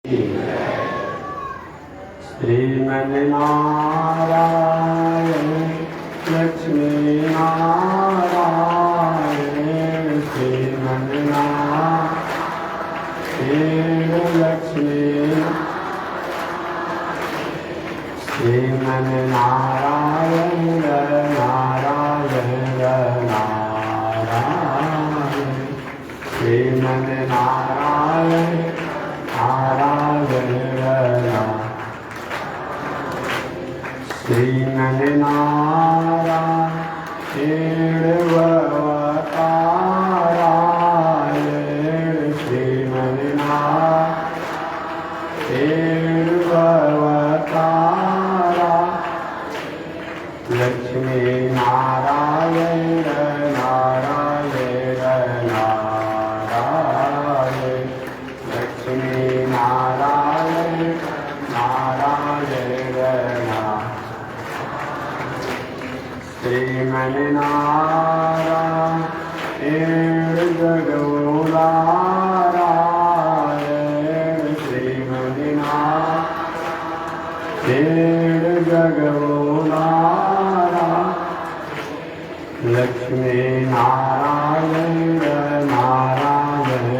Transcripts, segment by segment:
श्रीमन्नारायण लक्ष्मी नारायण श्रीमन्नारायण लक्ष्मी श्रीमन्नारायण नारायण नारायण श्रीमन्नारायण श्रीमन्नारायण भवतारायण श्रीमन्नारायण भवतारा लक्ष्मी नारायण नारायण नारायण लक्ष्मी नारायण नारायण श्रीमन्नारायण जगन्नारायण श्रीमन्नारायण जगन्नारायण लक्ष्मी नारायण नारायण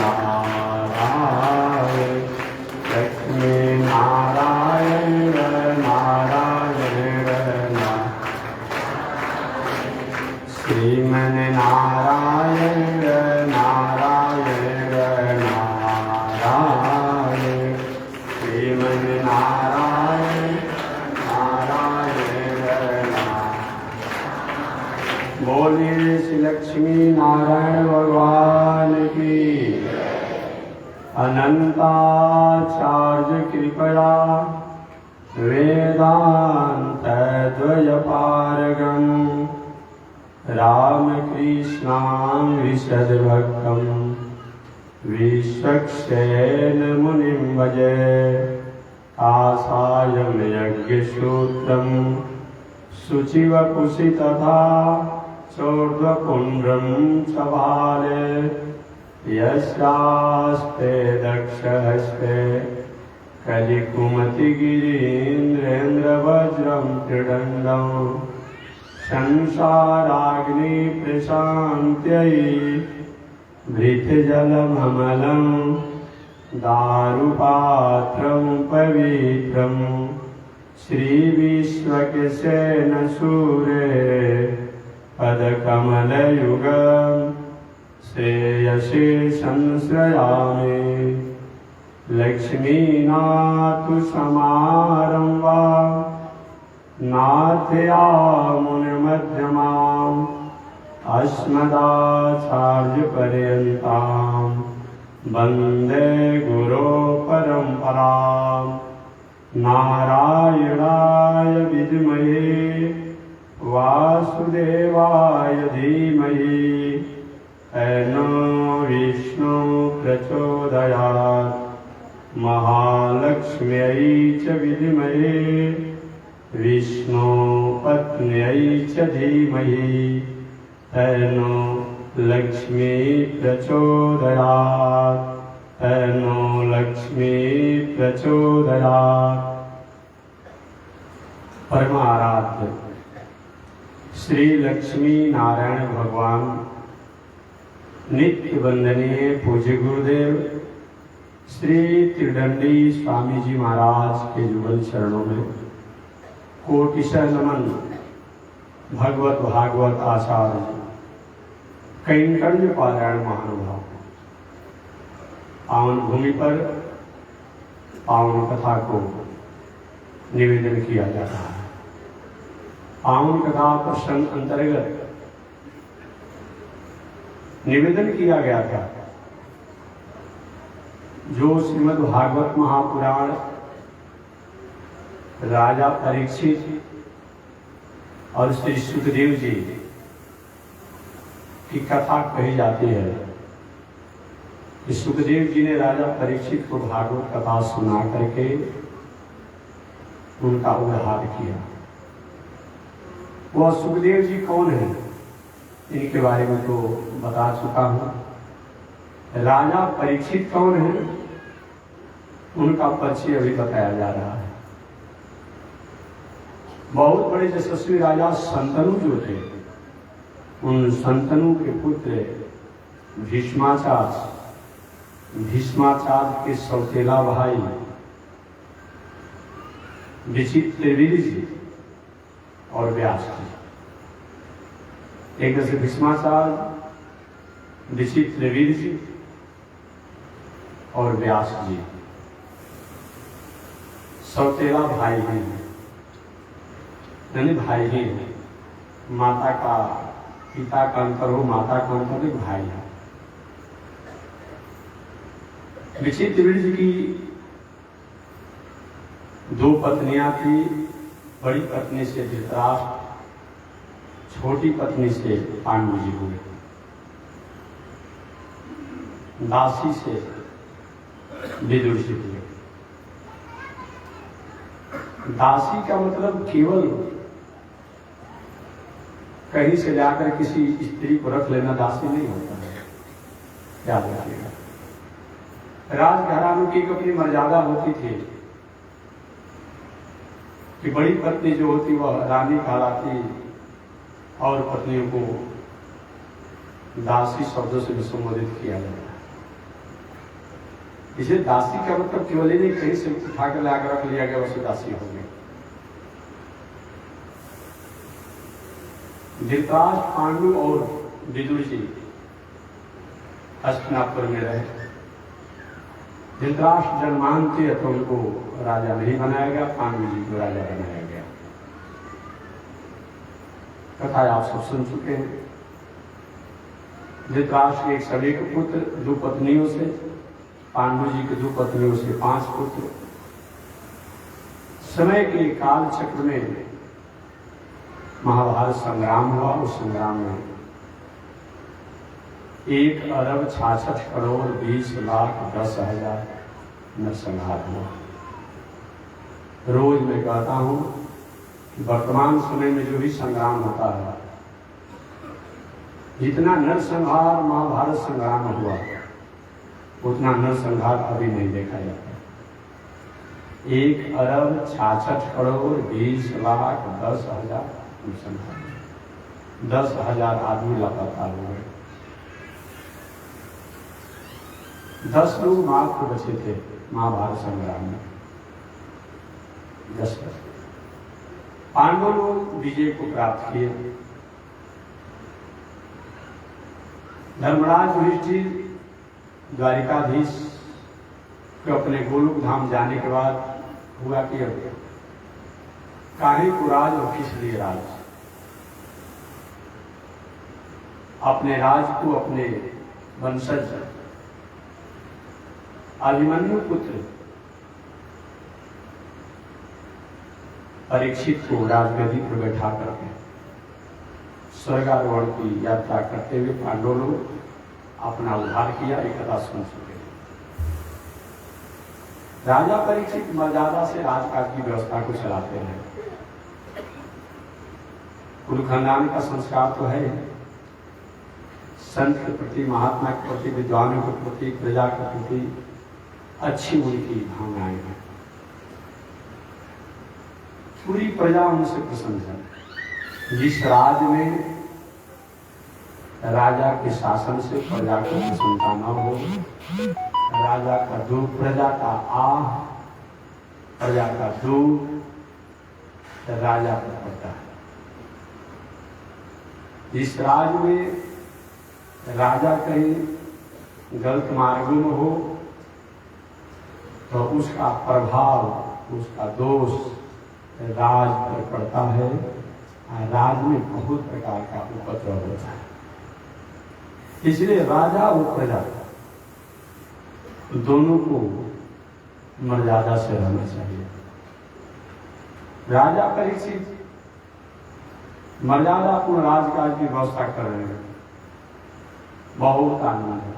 नारायण लक्ष्मी नारायण नारायण श्रीमन्नारायण नारायण नारायण श्रीमन्नारायण नारायण बोलिए श्री लक्ष्मी नारायण भगवान की अनंताचार्य कृपया वेदांत द्वयपारगम रामकृष्णां विशद्भक्तं विश्वक्सेन मुनिं भजे आसायं यज्ञसूत्रं शुचिवपुषि तथा चोर्ध्वपुण्ड्रं च भाले यस्यास्ते दक्षहस्ते कलिकुमतिगिरीन्द्रेन्द्रवज्रं त्रिदण्डं संसाराग्नि प्रशान्त्यै भृतजलममलं दारुपात्रं पवित्रं श्रीविश्वक्सेन सूरे पदकमलयुगं श्रेयसे संश्रयामि लक्ष्मीनाथसमारम्भा नाथयामुनिमध्यमाम् अस्मदाचार्यपर्यन्तां वन्दे गुरुपरम्पराम् नारायणाय विद्महे वासुदेवाय धीमहि तन्नो विष्णु प्रचोदयात् महालक्ष्म्यै च विद्महे विष्णु पत्न्यै च धीमहि तन्नो लक्ष्मी प्रचोदयात् तन्नो लक्ष्मी प्रचोदयात्। परमाराध्य श्री लक्ष्मी नारायण भगवान नित्य वंदनीय पूज्य गुरुदेव श्री त्रिदंडी स्वामी जी महाराज के जुगल चरणों में कोटिशः नमन। भगवत भागवत आचार्य कैंकर्य पारायण महानुभाव पावन भूमि पर पावन कथा को निवेदन किया जा रहा है। पावन कथा प्रसंग अंतर्गत निवेदन किया गया था जो श्रीमद् भागवत महापुराण राजा परीक्षित और श्री सुखदेव जी की कथा कही जाती है कि सुखदेव जी ने राजा परीक्षित को भागवत कथा सुना करके उनका उद्धार किया। वह सुखदेव जी कौन है इनके बारे में तो बता चुका हूं। राजा परीक्षित कौन है? उनका परिचय अभी बताया जा रहा है। बहुत बड़े यशस्वी राजा शंतनु जो थे, उन शंतनु के पुत्र भीष्माचार्य, भीष्माचार्य के सौतेला भाई विचित्रवीर्य जी और व्यास जी। एक से भीष्माचार्य, विचित्रवीर्य जी और व्यास जी सौतेला भाई हैं, यानी भाई ही हैं। माता का, पिता का अंतर हो, माता का अंतर एक भाई है। विचित्रवीर्य जी की दो पत्नियां थी। बड़ी पत्नी से धृतराष्ट्र, छोटी पत्नी से पांडु जी हुए। दासी से विदुर जी हुए। दासी का मतलब केवल कहीं से जाकर किसी स्त्री को रख लेना दासी नहीं होता है, याद रखिएगा। राजघरानों की अपनी मर्यादा होती थी कि बड़ी पत्नी जो होती वह रानी कहलाती और पत्नियों को दासी शब्दों से भी संबोधित किया जाता है। इसे दासी का मतलब केवल ही नहीं, कहीं से उठा कर लाकर रख लिया गया उसे दासी हो गई। धृतराष्ट्र, पांडु और विदुर जी हस्तिनापुर में रहे। धृतराष्ट्र जन्मान थे तो उनको राजा नहीं बनाया गया, पांडु जी को राजा बनाया गया। कथा आप सब सुन चुके हैं। धृतराष्ट्र के एक सगे के पुत्र, दो पत्नियों से, पांडु जी के दो पत्नियों से 5 पुत्र। समय के काल चक्र में महाभारत संग्राम हुआ। उस संग्राम में 1 अरब 66 करोड़ 20 लाख 10 हजार नरसंहार हुआ। रोज मैं कहता हूं कि वर्तमान समय में जो भी संग्राम होता है, जितना नरसंहार महाभारत संग्राम में हुआ उतना नरसंहार अभी नहीं देखा जाता। 1 अरब 66 करोड़ 20 लाख 10 हजार नरसंहार, 10 हजार आदमी लापता हो गए। 10 लोग मात्र बचे थे महाभारत संग्राम में। 10 पांडव लोग विजय को प्राप्त किए। धर्मराज युधिष्ठिर द्वारिकाधीश को अपने गोलोक धाम जाने के बाद हुआ कि काहे को राज और किस लिए राज, अपने राज को अपने वंशज अभिमन्यु पुत्र परीक्षित को राजगद्दी पर बैठा करके स्वर्गारोहण की यात्रा करते हुए पांडव लोग अपना उद्धार किया। एक कथा सुन चुके। राजा परीक्षित मर्यादा से राजकाज की व्यवस्था को चलाते हैं। कुल खानदान का संस्कार तो है, संत के प्रति, महात्मा के प्रति, विद्वानों के प्रति, प्रजा के प्रति अच्छी उनकी भावनाएं हैं। पूरी प्रजा उनसे प्रसन्न है। जिस राज में राजा के शासन से प्रजा को प्रसन्नता न हो, राजा का दुख, प्रजा का आह, प्रजा का दुख राजा पर पड़ता है। जिस राज में राजा कहीं गलत मार्गों में हो तो उसका प्रभाव, उसका दोष राज पर पड़ता है। राज में बहुत प्रकार का उपद्रव होता है। इसलिए राजा और प्रजा दोनों को मर्यादा से रहना चाहिए। राजा परीक्षित मर्यादापूर्ण राजकाज की व्यवस्था कर रहे हैं। बहुत आनंद है।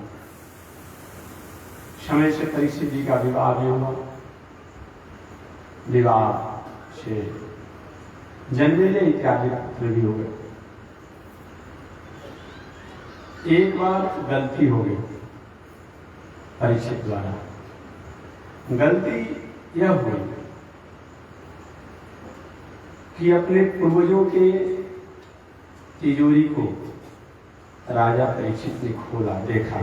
समय से परीक्षित जी का विवाह भी हुआ। विवाह से जन्मेजय इत्यादि पुत्र भी हो गए। एक बार गलती हो गई परीक्षित द्वारा। गलती यह हुई कि अपने पूर्वजों के तिजोरी को राजा परीक्षित ने खोला, देखा।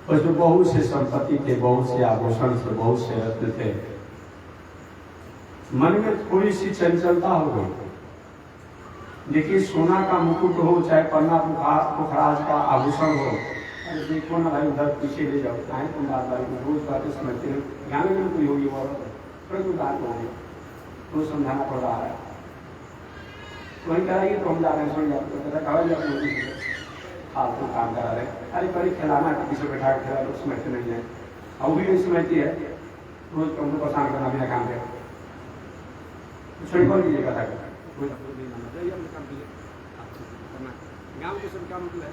उसमें बहुत से संपत्ति थे, बहुत से आभूषण थे, बहुत से रत्न थे। मन में थोड़ी सी चंचलता हो गई। देखिए, सोना का मुकुट हो, चाहे पन्ना पुखराज का आभूषण हो, अरे देखो ना भाई, उधर पीछे ले जाओ, चाहे तुम बात में रोज बातें समझते हो, ज्ञान में कोई होगी और कोई बात होगी तो समझाना पड़ रहा है। वही कह रहा है तो हम जा रहे हैं, सुन जाते फालतू काम करा रहे, अरे कभी खिलाना किसी को बैठा खिला लोग समझते नहीं है, और भी नहीं समझती है, रोज तुमको परेशान करना बिना काम के छोड़ कौन कीजिएगा था गाँव के सब काम है।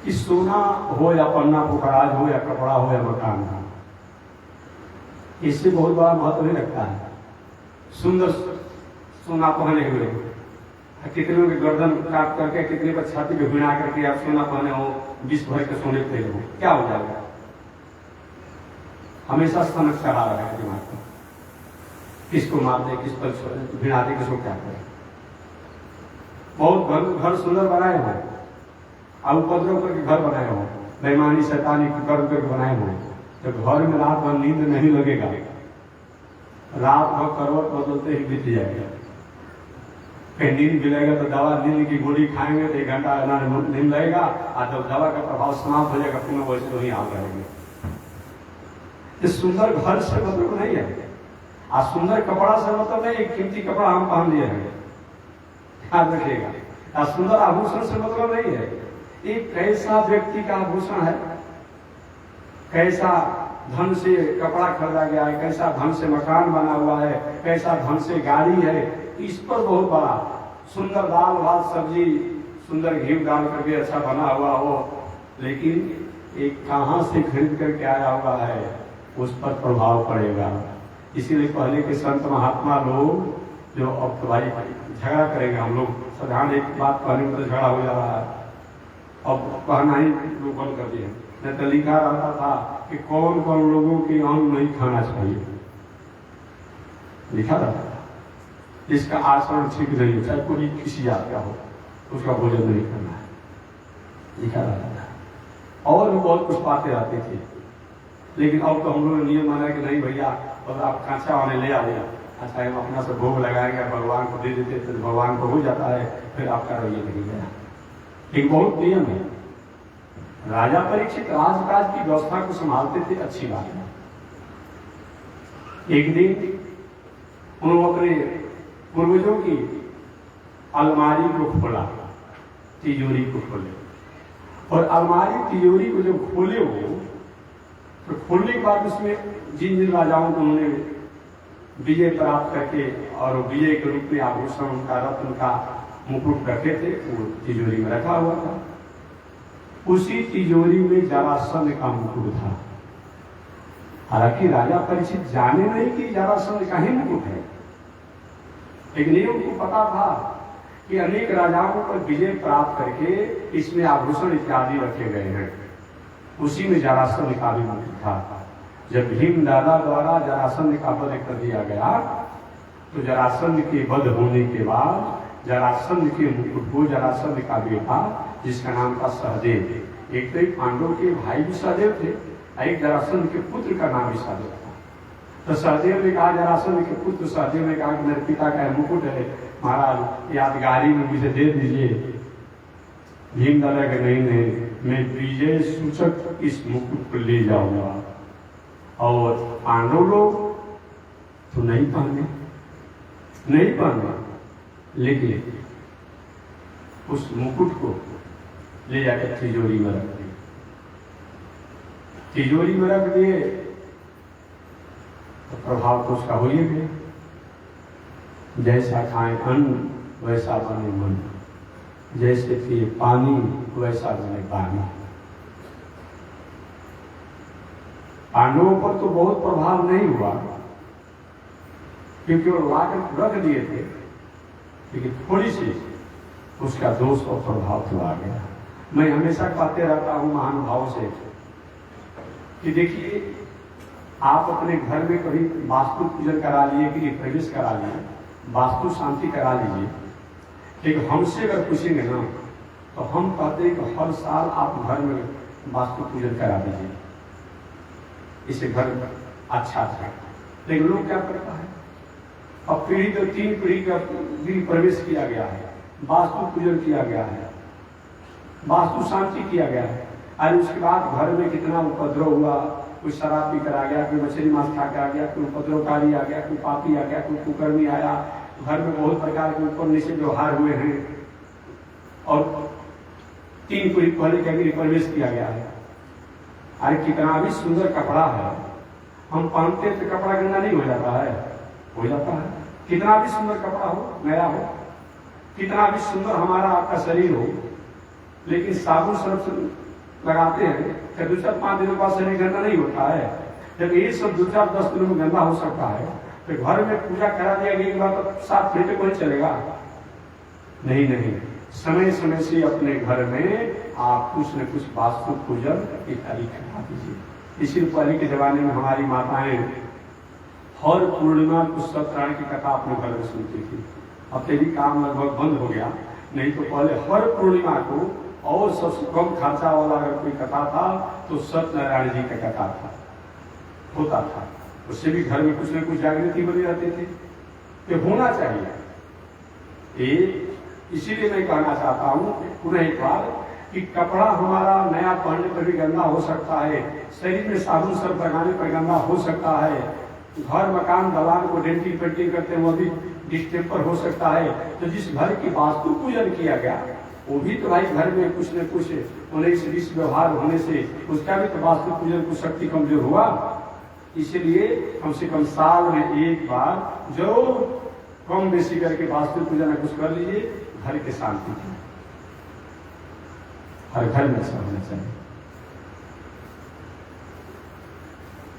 कि सोना हो या पन्ना पुखराज हो या कपड़ा हो या मकान हो, इससे बहुत बड़ा महत्व नहीं रखता है। सुंदर सोना पहने हुए, कितने के गर्दन काट करके, कितने पर छाती पे भिड़ा करके आप सोना पहने हो, विश्व भर के सोने पे हो, क्या हो जाएगा? हमेशा समझ चढ़ा रहा है दिमाग को, किसको मार दे, किस पर भिड़ा दे, किसको क्या करे। बहुत घर सुंदर बनाए हो, अब उपद्रव करके घर बनाए हो, बेईमानी शैतानी कर्म करके बनाए हो, तो घर में रात भर नींद नहीं लगेगा, रात भर करवट बदलते ही बीत जाएगा। फिर नींद मिलेगा तो दवा, नींद की गोली खाएंगे तो 1 घंटा नींद लगेगा, और जब दवा का प्रभाव समाप्त हो जाएगा पुनः वैसे तो ही हाल रहेंगे। इस सुंदर घर से मतलब नहीं है, और सुंदर कपड़ा से मतलब नहीं, कीमती कपड़ा हम पहन लिए हैं, याद रखिएगा। और सुंदर आभूषण से मतलब नहीं है, एक कैसा व्यक्ति का आभूषण है, कैसा धन से कपड़ा खरीदा गया है, कैसा धन से मकान बना हुआ है, कैसा धन से गाड़ी है, इस पर बहुत बड़ा। सुंदर दाल भात सब्जी, सुंदर घी डाल करके अच्छा बना हुआ हो, लेकिन एक कहाँ से खरीद करके आया हुआ है, उस पर प्रभाव पड़ेगा। इसीलिए पहले के संत महात्मा लोग, जो अब तो भाई झगड़ा करेंगे हम लोग, साधारण एक बात कहने में तो झगड़ा हो जा रहा है, अब कहना ही लोग बंद कर दिए। नहीं तो लिखा रहता था कि कौन कौन लोगों के अन्न नहीं खाना चाहिए, लिखा रहता था, जिसका आचरण ठीक नहीं है, चाहे कोई किसी जात का हो, उसका भोजन नहीं करना है, लिखा रहता था। और भी बहुत कुछ बातें आती थी, लेकिन अब तो हम लोगों ने नियम माना कि नहीं भैया, और आप कांचा वाले ले आ गया, अच्छा हम अपना से भोग लगाएंगे, भगवान को दे देते तो भगवान को हो जाता है, फिर आपका रवैया नहीं गया। एक बहुत नियम है। राजा परीक्षित राजकाज की व्यवस्था को संभालते थे, अच्छी बात है। एक दिन उन्होंने अपने पूर्वजों की अलमारी को खोला, तिजोरी को खोले, और अलमारी तिजोरी को जब खोले वो, तो खोलने के बाद उसमें जिन जिन राजाओं को उन्होंने विजय प्राप्त करके और विजय के रूप में आभूषण उनका, रत्न का मुकुट रखे थे, वो तिजोरी में रखा हुआ था। उसी तिजोरी में जरासंध का मुकुट था। हालांकि राजा परीक्षित जाने नहीं कि जरासंध का ही मुकुट है, लेकिन ये उनको पता था कि अनेक राजाओं पर विजय प्राप्त करके इसमें आभूषण इत्यादि रखे गए हैं। उसी में जरासंध का भी मुकुट था। जब भीम दादा द्वारा जरासंध का वध कर दिया गया, तो जरासंध के वध होने के बाद जरासंध के मुकुट को जरासंध का बेटा, जिसका नाम था सहदेव, एक तो पांडव के भाई भी सहदेव थे, एक जरासंध के पुत्र का नाम भी सहदेव था। तो सहदेव ने कहा, जरासंध के पुत्र सहदेव ने कहा कि मेरे पिता का मुकुट है महाराज, यादगारी में मुझे दे दीजिए। भीम दादा के नहीं, मैं विजय सूचक इस मुकुट को ले जाऊंगा। और पांडव लोग तो नहीं पहने, लेकिन उस मुकुट को ले जाकर तिजोरी में रख दिए। तिजोरी में रख दिए तो प्रभाव तो उसका हो ही गया। जैसा खाएं अन्न वैसा बने मन, जैसे पिए पानी वैसा बने पानी। पांडवों पर तो बहुत प्रभाव नहीं हुआ, क्योंकि वो लाकर रख दिए थे, लेकिन थोड़ी सी उसका दोष और प्रभाव तो आ गया। मैं हमेशा कहते रहता हूं महानुभाव से कि देखिए, आप अपने घर में कभी वास्तु पूजन करा लिए, कि प्रवेश करा लिए, वास्तु शांति करा लीजिए, लेकिन हमसे अगर पूछेंगे ना, तो हम कहते हैं कि हर साल आप घर में वास्तु पूजन करा दीजिए, इसे घर अच्छा था। लेकिन लोग क्या करता है, अब पीढ़ी तो 3 पीढ़ी का भी प्रवेश किया गया है, वास्तु पूजन किया गया है, वास्तु शांति किया गया है, और उसके बाद घर में कितना उपद्रव हुआ, कोई शराब पी कर आ गया, कोई मछली मांस खा के आ गया, कोई उपद्रवकारी आ गया, कोई पापी आ गया, कोई कुकर्मी आया, घर में बहुत प्रकार के ऊपर नीचे व्यवहार हुए हैं, और 3 पीढ़ी पहले के प्रवेश किया गया है। अरे कितना भी सुंदर कपड़ा है, हम पहनते तो कपड़ा गंदा नहीं हो जाता है, हो जाता है। कितना भी सुंदर कपड़ा हो, नया हो, कितना भी सुंदर हमारा आपका शरीर हो, लेकिन साबुन सर्फ लगाते हैं तो 2-5 दिनों बाद शरीर गंदा नहीं होता है। जब ये सब 2-10 दिनों में गंदा हो सकता है, तो घर में पूजा करा दिया गया के बाद तो 7 घंटे कोई चलेगा नहीं। समय समय से अपने घर में आप कुछ न कुछ वास्तु पूजन की तारीख करा दीजिए। इसी पहले के जमाने में हमारी माताएं हर पूर्णिमा को सत्यनारायण की कथा अपने घर में सुनती थी। अब तेरी काम लगभग बंद हो गया, नहीं तो पहले हर पूर्णिमा को, और सबसे कम खर्चा वाला अगर कोई कथा था तो सत्यनारायण जी का कथा होता था। उससे भी घर में कुछ न कुछ जागृति बनी रहती थी, ये होना चाहिए। इसीलिए मैं कहना चाहता हूँ पुनः एक बार कि कपड़ा हमारा नया पहनने पर भी गंदा हो सकता है, शरीर में साबुन सर्फ लगाने पर गंदा हो सकता है, घर मकान दलान को डेंटिंग पेंटिंग करते हैं वो भी डिस्टेम्पर हो सकता है। तो जिस घर की वास्तु पूजन किया गया, वो भी तो भाई घर में कुछ न कुछ उन्हें व्यवहार होने से उसका भी तो वास्तु पूजन को शक्ति कमजोर हुआ। इसलिए कम से कम साल में एक बार जरूर कम बेसी करके वास्तु पूजन कुछ कर लीजिए, घर के शांति की। हर घर में ऐसा होना चाहिए।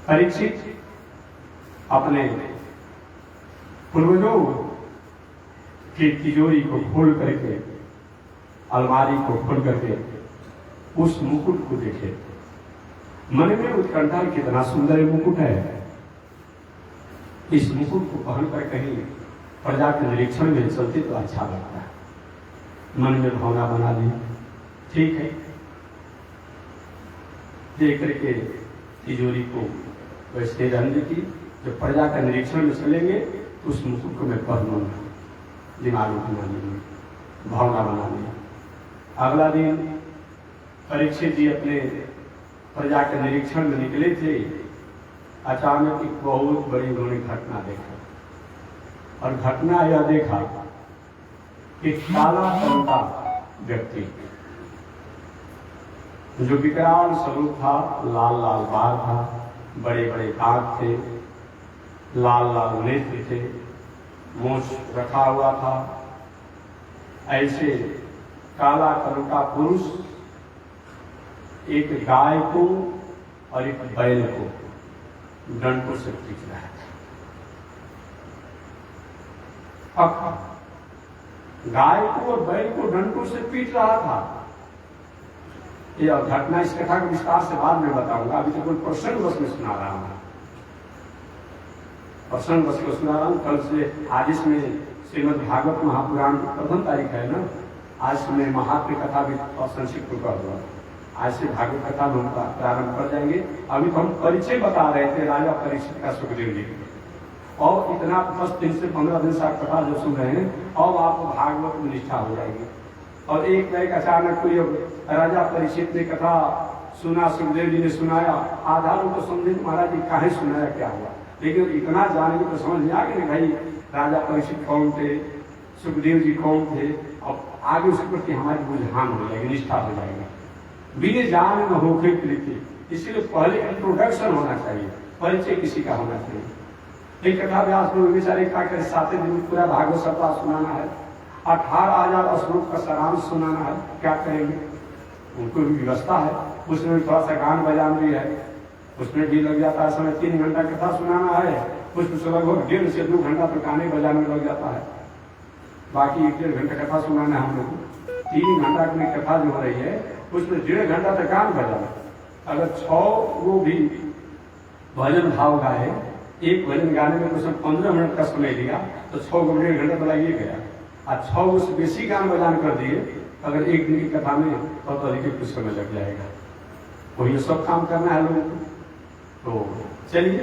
परीक्षित अपने पूर्वजों की तिजोरी को खोल करके, अलमारी को खोल करके उस मुकुट को देखे, मन में उत्कंठा, कितना सुंदर मुकुट है। इस मुकुट को पहनकर कहीं प्रजा के निरीक्षण में चलते तो अच्छा लगता है। मन में भावना बना ली, ठीक है, देख करके तिजोरी को वैसे रहने की। जब प्रजा का निरीक्षण में चलेंगे तो उस मुकुट को मैं पहनूंगा, दिमाग में बना ली, भावना बना ली। अगला दिन परीक्षित जी अपने प्रजा के निरीक्षण में निकले थे। अचानक एक बहुत बड़ी उन्होंने घटना देखा, और घटना यह देखा कि काला रंग का व्यक्ति जो विकराल स्वरूप था, लाल लाल बाल था, बड़े बड़े दांत थे, लाल लाल नेत्र थे, मूंछ रखा हुआ था। ऐसे काला कलर का पुरुष एक गाय को और एक बैल को डंडों से पीट रहा था। अब गाय को और बैल को डंडों से पीट रहा था। यह घटना, इस कथा को विस्तार से बाद में बताऊंगा, अभी तो कोई प्रसंग बस में सुना रहा हूं। प्रसंग बस को सुना रहा हूं। कल से आज इसमें श्रीमद् भागवत महापुराण की प्रथम तारीख है ना, आज से मैं महात्म्य कथा भी संक्षिप्त कर दूंगा। आज से भागवत कथा हम प्रारंभ कर जाएंगे। अभी तो हम परिचय बता रहे थे राजा परीक्षित का सुखदेव जी, और इतना 10 दिन से 15 दिन से आप कथा जो सुन रहे हैं, और आपको भागवत में निष्ठा हो जाएगी। और एक अचानक कोई राजा परीक्षित ने कथा सुना, सुखदेव जी ने सुनाया, आधा लोग तो समझे महाराज जी काहे सुनाया, क्या हुआ, लेकिन इतना जानेंगे तो समझ नहीं आ गया भाई राजा परीक्षित कौन थे, सुखदेव जी कौन थे। अब आगे उसके प्रति हमारी रुझान हो जाएगी, निष्ठा हो जाएगी। बिना जान न होके प्रीति, इसलिए पहले इंट्रोडक्शन होना चाहिए, परिचय किसी का होना चाहिए। एक कथा व्यास में बेचारे क्या करे, 7 दिन में पूरा भागवत सप्ताह सुनाना है, 18,000 श्लोक का सारांश सुनाना है, क्या करेंगे। उनको भी व्यवस्था है, उसमें थोड़ा सा गान बजान भी है, उसमें भी लग जाता है समय। 3 घंटा कथा सुनाना है, उसमें से लगभग 1.5 से 2 घंटा तो गाने बजाने में लग जाता है। बाकी 1-1.5 घंटा कथा सुनाना है हम लोग को। 3 घंटा की कथा जो हो रही है उसमें 1.5 घंटा तक गान बजाना। अगर 6 वो भी भजन भाव गाए, एक भजन गाने में उसने 15 मिनट का समय लिया तो 6 को 1.5 घंटा तो लग गया। और 6 उससे बेसी गान बजान कर दिए अगर एक दिन की कथा में, तो अधिक कुछ समय लग जाएगा। तो ये सब काम करना है लोगों को। तो चलिए,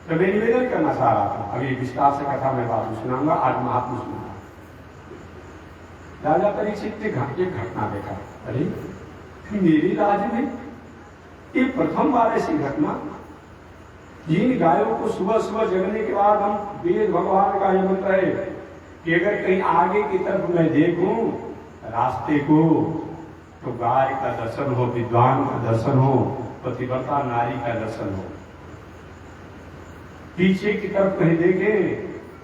तो मैं निवेदन करना चाह रहा था, अभी विस्तार से कथा में बात सुनाऊंगा, आज महात्मा सुना। राजा परीक्षित ने एक घटना देखा, अरे मेरी राज्य में ये प्रथम बार ऐसी घटना, जिन गायों को सुबह सुबह जगने के बाद हम वेद भगवान का ये मंत्र है कि अगर कहीं आगे की तरफ मैं देखूं रास्ते को, तो गाय का दर्शन हो, विद्वान का दर्शन हो, पतिव्रता नारी का दर्शन हो। पीछे की तरफ कहीं देखे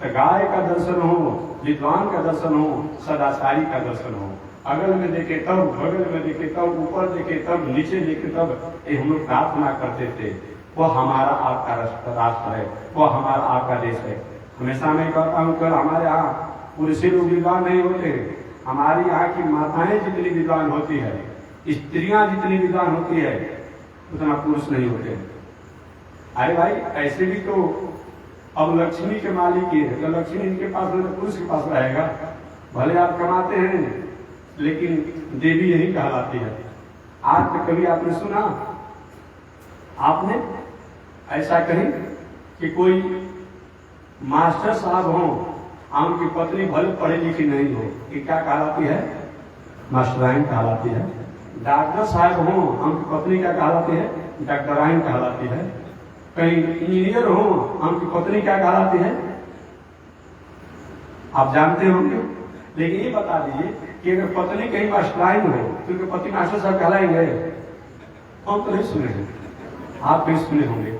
तो गाय का दर्शन हो, विद्वान का दर्शन हो, सदाचारी का दर्शन हो। अगल में देखे तब, बगल में देखे तब, ऊपर देखे तब, नीचे देखे तब, ये हम लोग प्रार्थना करते थे। वो हमारा आपका राष्ट्र है, वो हमारा आपका देश है। हमेशा मैं कहता हूँ कल हमारे यहाँ पुरुष लोग विद्वान नहीं होते, हमारी यहाँ की माताएं जितनी विद्वान होती है, स्त्रियां जितनी विद्वान होती है, उतना पुरुष नहीं होते। अरे भाई ऐसे भी तो अब लक्ष्मी के मालिक है, तो लक्ष्मी इनके पास नहीं तो पुरुष के पास रहेगा। भले आप कमाते हैं लेकिन देवी यही कहलाती है। आज तक कभी आपने सुना, आपने ऐसा कहीं कि कोई मास्टर साहब हो, उनकी पत्नी भले पढ़ी लिखी नहीं हो, कि क्या कहलाती है, मास्टराइन कहलाती है। डॉक्टर साहब हो, उनकी पत्नी क्या कहलाती है, डॉक्टराइन कहलाती है। कहीं इंजीनियर हो, उनकी पत्नी क्या कहलाती है, आप जानते होंगे। लेकिन ये बता दीजिए कि अगर पत्नी कहीं मास्टराइन हो तो उनके पति मास्टर साहब कहलाएंगे? हम तो नहीं सुने हैं, आप भी सुने होंगे।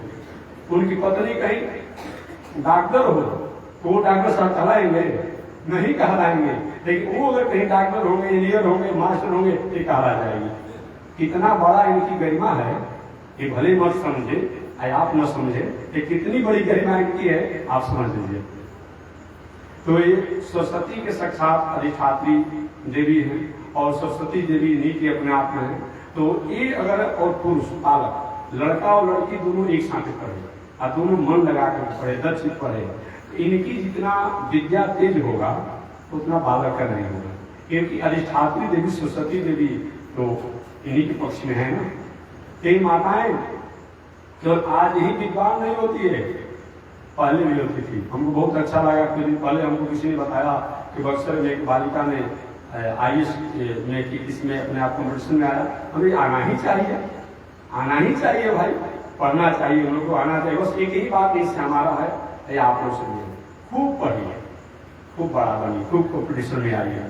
उनकी पत्नी कहीं डॉक्टर हो तो वो डॉक्टर साहब कहलाएंगे? नहीं कहलाएंगे। लेकिन वो अगर कहीं डॉक्टर होंगे, इंजीनियर होंगे, मास्टर होंगे, ये कहला जाएगी। कितना बड़ा इनकी गरिमा है, ये भले मत समझे, आप न समझे, ये कितनी बड़ी गरिमा इनकी है, आप समझ लीजिए। तो ये सरस्वती के साक्षात अधिष्ठात्री देवी है, और सरस्वती देवी नीति अपने आप में है। तो ये अगर और पुरुष बालक, लड़का और लड़की दोनों एक साथ पढ़े और दोनों मन लगा कर पढ़े, दक्षित पढ़े, इनकी जितना विद्या तेज होगा उतना बालक का नहीं होगा। क्योंकि अधिष्ठात्री देवी सरस्वती देवी तो इन्हीं के पक्ष में है ना। कई माताएं जो आज ही विद्वान नहीं होती है, पहले भी होती थी। हमको बहुत अच्छा लगा, कुछ दिन पहले हमको किसी ने बताया कि बक्सर में एक बालिका ने आयुष में कि इसमें अपने आप कॉम्पिटिशन में आया। हमें आना ही चाहिए, आना ही चाहिए भाई, पढ़ना चाहिए, उन लोग को आना चाहिए। बस एक ही बात इससे हमारा है, आप लोग सुनिए, खूब पढ़िए, खूब बड़ा बनिए, खूब कॉम्पिटिशन में आइए।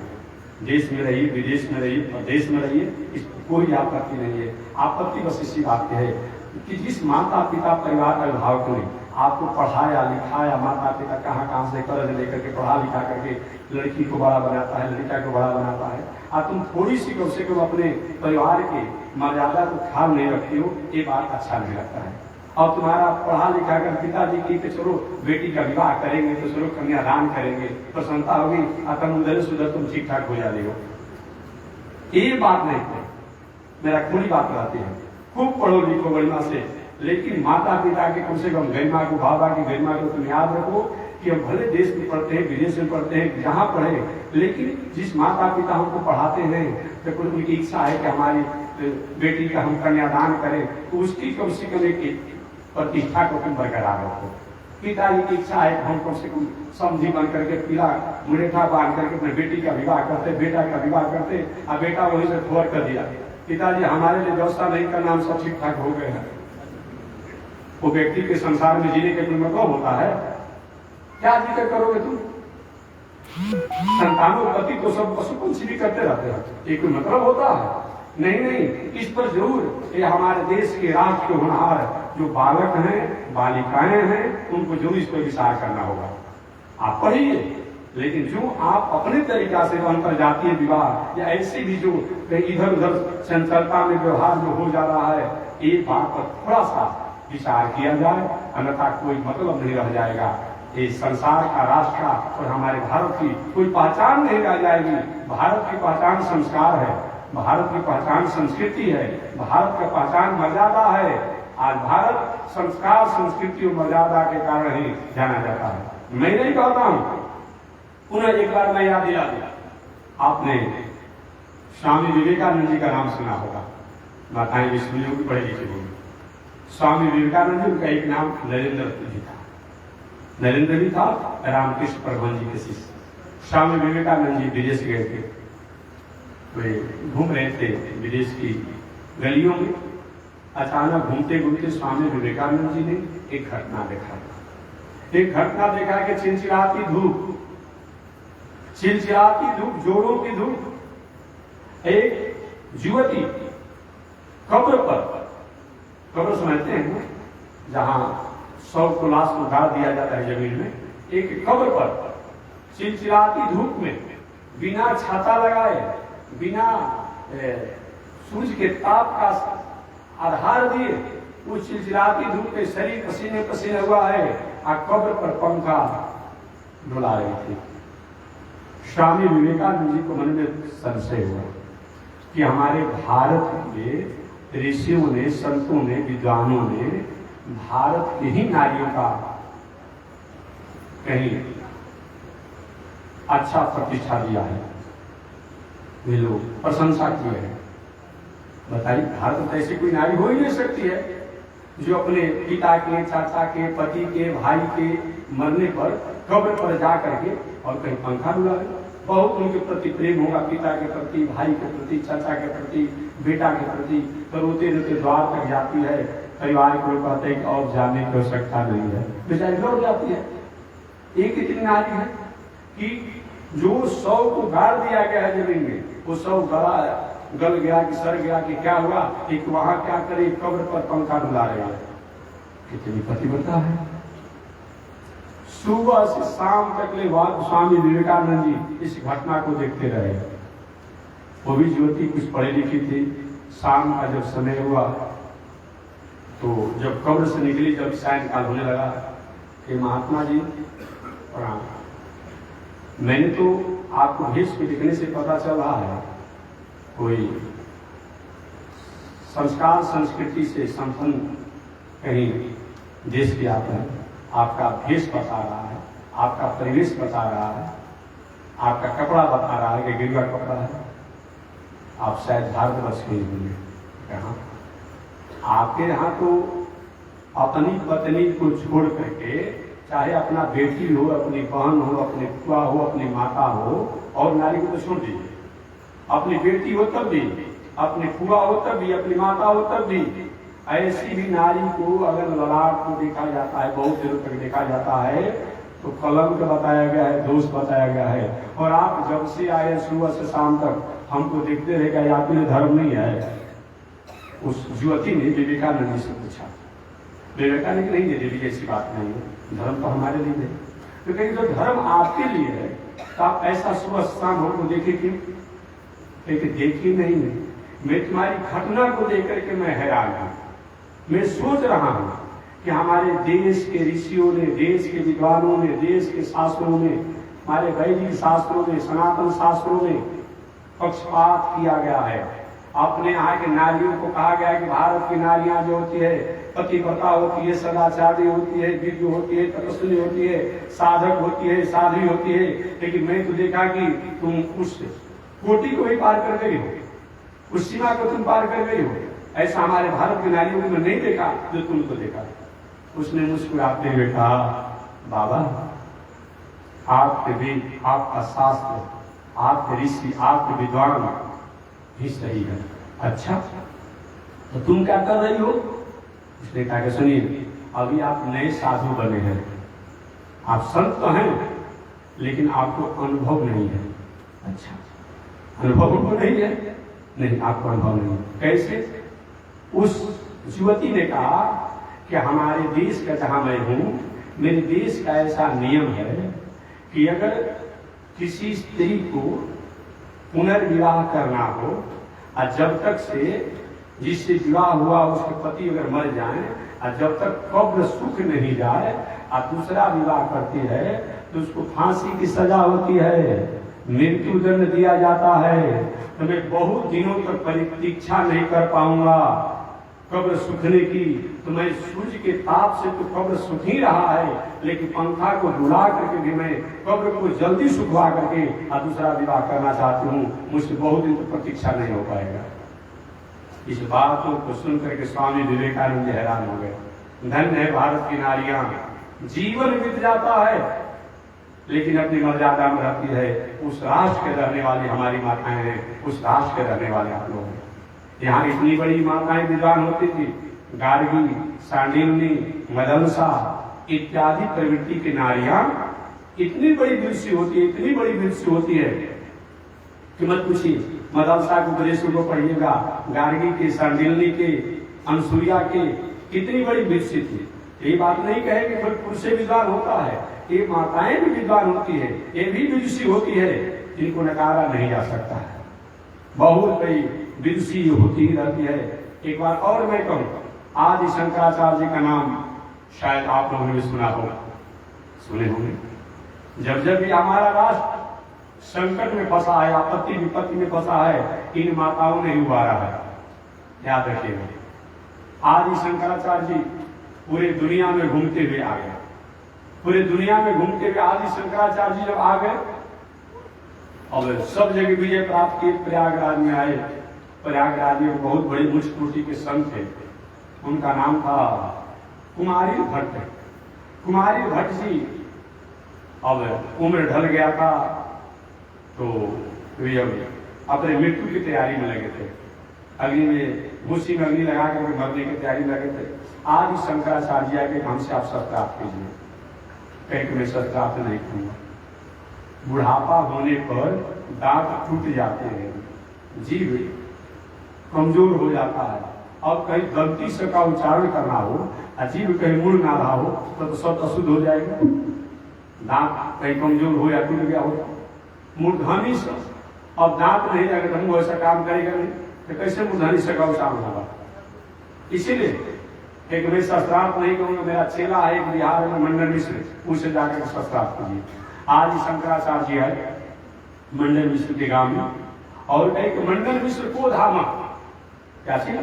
देश में रहिए, विदेश में रहिए, प्रदेश में रहिए, इस कोई आपत्ति नहीं है। आपत्ति बस इसी बात की है कि जिस माता पिता परिवार अभिभावक ने आपको पढ़ाया लिखाया, माता पिता कहाँ से कर्ज लेकर के पढ़ा लिखा करके लड़की को बड़ा बनाता है, लड़का को बड़ा बनाता है, और तुम थोड़ी सी कम से कम अपने परिवार के मर्यादा को ख्याल नहीं रखते हो, ये बात अच्छा नहीं लगता है। और तुम्हारा पढ़ा लिखा कर पिताजी की चलो बेटी का विवाह करेंगे तो चलो कन्यादान करेंगे, प्रसन्नता होगी, तुम उधर से उधर तुम ठीक ठाक हो जा रही हो, ये बात नहीं है। मेरा खुली बात बताती है, खूब पढ़ो लिखो गरिमा से, लेकिन माता पिता के कम से कम गरिमा को, बाबा की गरिमा को तुम याद रखो कि हम भले देश में पढ़ते हैं, विदेश में पढ़ते हैं, जहाँ पढ़े, लेकिन जिस माता पिता हमको पढ़ाते हैं तो कोई उनकी इच्छा है कि हमारी बेटी का हम कन्यादान करें, तो उसकी कम से कम एक प्रतिष्ठा को तुम बरकरार रखो। पिताजी की इच्छा है कि हम कम से कम समझी बन करके पीला मुरेठा बांध करके अपने बेटी का विवाह करते, बेटा का विवाह करते, और बेटा वहीं से ठोर कर दिया, पिताजी हमारे लिए व्यवस्था नहीं करना, हम सब ठीक ठाक हो गए हैं। वो व्यक्ति के संसार में जीने के कोई मतलब होता है? क्या जिक्र करोगे तुम? संतानोत्पत्ति तो सब पशु पंछी भी करते रहते हैं, ये कोई मतलब होता है? नहीं, इस पर जरूर ये हमारे देश के राष्ट्र के होनहार जो बालक हैं, बालिकाएं हैं, उनको जरूर इस पर विचार करना होगा। आप पढ़िए, लेकिन जो आप अपने तरीका से अंतरजातीय विवाह या ऐसे भी जो इधर उधर चंचलता में व्यवहार जो हो जा रहा है, एक बात पर थोड़ा सा विचार किया जाए, अन्यथा कोई मतलब नहीं रह जाएगा। ये संसार का, राष्ट्र का और हमारे भारत की कोई पहचान नहीं रह जाएगी। भारत की पहचान संस्कार है, भारत की पहचान संस्कृति है, भारत का पहचान मर्यादा है। आज भारत संस्कार, संस्कृति और मर्यादा के कारण ही जाना जाता है। मैं नहीं कहता हूं, पुनः एक बार मैं याद दिला दिया, आपने स्वामी विवेकानंद जी का नाम सुना होगा, माताएं विष्णु की पढ़ी लिखी होगी। स्वामी विवेकानंद जी, उनका एक नाम नरेंद्र भी था, नरेंद्र भी था, रामकृष्ण परमहंस जी के शिष्य। स्वामी विवेकानंद जी विदेश गए थे, वे घूम रहे थे विदेश की गलियों में, अचानक घूमते घूमते स्वामी विवेकानंद जी ने एक घटना देखा। एक घटना देखा कि चिलचिलाती धूप, जोड़ों की धूप, एक युवती कब्र पर, कब्र समझते हैं जहां शव को, लाश को गाड़ दिया जाता है जमीन में, एक कब्र पर चिलचिलाती धूप में बिना छाता लगाए, बिना सूरज के ताप का आधार दिए, उस चिलचिलाती धूप में शरीर पसीने पसीने हुआ है, और कब्र पर पंखा डुला रही थी। स्वामी विवेकानंद जी को मन में संशय हुआ कि हमारे भारत के ऋषियों ने, संतों ने, विद्वानों ने भारत की ही नारियों का कहीं अच्छा प्रतिष्ठा दिया है, वे लोग प्रशंसा किए हैं। बताइए, भारत में ऐसी कोई नारी हो ही नहीं सकती है जो अपने पिता के, चाचा के, पति के, भाई के मरने पर कब्र पर जा करके और कहीं पंखा डुलाए। बहुत उनके प्रति प्रेम होगा, पिता के प्रति, भाई के प्रति, चाचा के प्रति, बेटा के प्रति, तो रोते रोते द्वार तक जाती है। परिवार के लोग कहते हैं कि और जाने की आवश्यकता नहीं है, बेचारी लौट जाती है। एक इतनी नारी है कि जो शव को गाड़ दिया गया है जमीन में, वो शव गल गया कि सड़ गया कि क्या हुआ, एक वहां क्या करे, कब्र पर पंखा डुला रहे हैं। कितनी पतिव्रता है। सुबह से शाम तक ले स्वामी विवेकानंद जी इस घटना को देखते रहे। वो भी युवती कुछ पढ़ी लिखी थी। शाम का जब समय हुआ तो जब कब्र से निकली, जब सायंकाल होने लगा कि महात्मा जी प्रणाम, मैंने तो आपको भेष के दिखने से पता चल रहा है कोई संस्कार संस्कृति से संपन्न कहीं देश के आप हैं। आपका भेष बता रहा है, आपका परिवेश बता रहा है, आपका कपड़ा बता रहा है कि गिरवा कपड़ा है, आप शायद भारतवर्ष के होंगे। कहाँ आपके यहाँ तो अपनी पत्नी को छोड़ करके, चाहे अपना बेटी हो, अपनी बहन हो, अपनी फुआ हो, अपनी माता हो, और नारी को तो छोड़ दीजिए, अपनी बेटी हो तब भी, अपनी फुआ हो तब भी, अपनी माता हो तब भी, ऐसी भी नारी को अगर ललाट को देखा जाता है, बहुत देर तक देखा जाता है, तो कलम का बताया गया है, दोष बताया गया है। और आप जब से आए सुबह से शाम तक हमको देखते रहे कि आप में धर्म नहीं है। उस युवती ने विवेकानंद जी से पूछा, विवेकानंद नहीं दे देवी, ऐसी बात नहीं है, धर्म तो हमारे लिए है। तो कहीं जो धर्म आपके लिए है तो आप ऐसा सुबह शाम हमको देखे क्यों? देखी नहीं है। मैं तुम्हारी घटना को देख करके मैं हैरान हूं। मैं सोच रहा हूं कि हमारे देश के ऋषियों ने, देश के विद्वानों ने, देश के शास्त्रों में, हमारे वैदिक शास्त्रों में, सनातन शास्त्रों में पक्षपात किया गया है। अपने यहाँ के नारियों को कहा गया है कि भारत की नारियां जो होती है पतिव्रता होती है, सदाचारी होती है, दिव्य होती है, तपस्वी होती है, साधक होती है, साध्वी होती है। लेकिन मैं तो देखा कि तुम उस कोटि को ही पार कर गई हो, उस सीमा को तुम पार कर गई हो। ऐसा हमारे भारत की नारियों को मैं नहीं देखा जो तुमको देखा। उसने मुस्कुराते हुए कहा, बाबा आपके वेद, आपका शास्त्र, आपके ऋषि, आपके विद्वान ही सही है। अच्छा तो तुम क्या कर रही हो? उसने कहा कि सुनिए, अभी आप नए साधु बने हैं, आप संत तो हैं लेकिन आपको अनुभव नहीं है। अच्छा, अनुभव नहीं है? नहीं, आपको अनुभव नहीं है। कैसे? उस युवती ने कहा कि हमारे देश का, जहां मैं हूं, मेरे देश का ऐसा नियम है कि अगर किसी स्त्री को पुनर्विवाह करना हो और जब तक से जिससे विवाह हुआ उसके पति अगर मर जाए और जब तक कब्र सूख नहीं जाए और दूसरा विवाह करती है तो उसको फांसी की सजा होती है, मृत्यु दंड दिया जाता है। तो मैं बहुत दिनों तक प्रतीक्षा नहीं कर पाऊंगा कब्र सूखने की। तो मैं सूर्य के ताप से तो कब्र सूख ही रहा है, लेकिन पंखा को डुला करके भी मैं कब्र को जल्दी सुखवा करके और दूसरा विवाह करना चाहती हूँ। मुझसे बहुत दिन तक प्रतीक्षा नहीं हो पाएगा। इस बातों को सुन करके स्वामी विवेकानंद जी हैरान हो गए। धन्य है भारत की नारियां, जीवन बीत जाता है लेकिन अपनी मर्यादा में रहती है। उस राष्ट्र के रहने वाली हमारी माताएं हैं, उस राष्ट्र के रहने वाले आप लोग हैं। यहाँ इतनी बड़ी माताएं विद्वान होती थी, गार्गी, सांडिल्य, मदनसा इत्यादि प्रवृत्ति की नारियां इतनी बड़ी विदुषी होती है, इतनी बड़ी विदुषी होती है कि मत पूछिए। मदनसा के उपदेशों को पढ़िएगा, गार्गी के, सांडिल्य के, अनुसुईया के, कितनी बड़ी विदुषी थी। ये बात नहीं कहे कि कोई पुरुष से विद्वान होता है, ये माताएं भी विद्वान होती है, ये भी विदुषी होती है, जिनको नकारा नहीं जा सकता है। बहुत बड़ी विदुषी होती ही रहती है। एक बार और मैं कहूं, आदि शंकराचार्य जी का नाम शायद आप लोगों ने भी सुना होगा, सुने होंगे। जब जब भी हमारा राष्ट्र संकट में फंसा है, आपत्ति विपत्ति में फंसा है, इन माताओं ने ही उबारा है। याद रखिएगा, आदि शंकराचार्य जी पूरे दुनिया में घूमते हुए आ गए। पूरे दुनिया में घूमते हुए आदि शंकराचार्य जी जब आ गए और सब जगह विजय प्राप्त किए, प्रयागराज में आए। प्रयागराज में बहुत बड़े मुष्टकोटि के संत थे, उनका नाम था कुमारी भट्ट। कुमारी भट्ट जी अब उम्र ढल गया था तो वे अपने मृत्यु की तैयारी में लगे थे। अग्नि में, भूसी में अग्नि लगा कर मरने की तैयारी में लगे थे। आदि शंकराचार्य के हमसे आप शस्त्रार्थ कीजिए। कहीं कि मैं शस्त्रार्थ नहीं करूंगा। बुढ़ापा होने पर दांत टूट जाते हैं, जीभ कमजोर हो जाता है, और कहीं गलती से का उच्चारण करना हो, जीभ कहीं मुड़ ना रहा हो तो सब अशुद्ध हो जाएगा। दांत कहीं कमजोर हो या टूट गया हो, मूर्धनी से अब दांत नहीं लगे तो मुंह ऐसा काम करेगा नहीं, तो कैसे मूर्धनी से का उच्चारण होगा। इसीलिए एक मैं शस्त्रार्थ नहीं कहूंगा। मेरा चेला है एक बिहार में मंडन मिश्र, उसे जाकर शस्त्रार्थ कीजिए। आज शंकराचार्य जी है मंडन मिश्र के गांव में, और एक मंडन मिश्र को धामा, क्या चीज?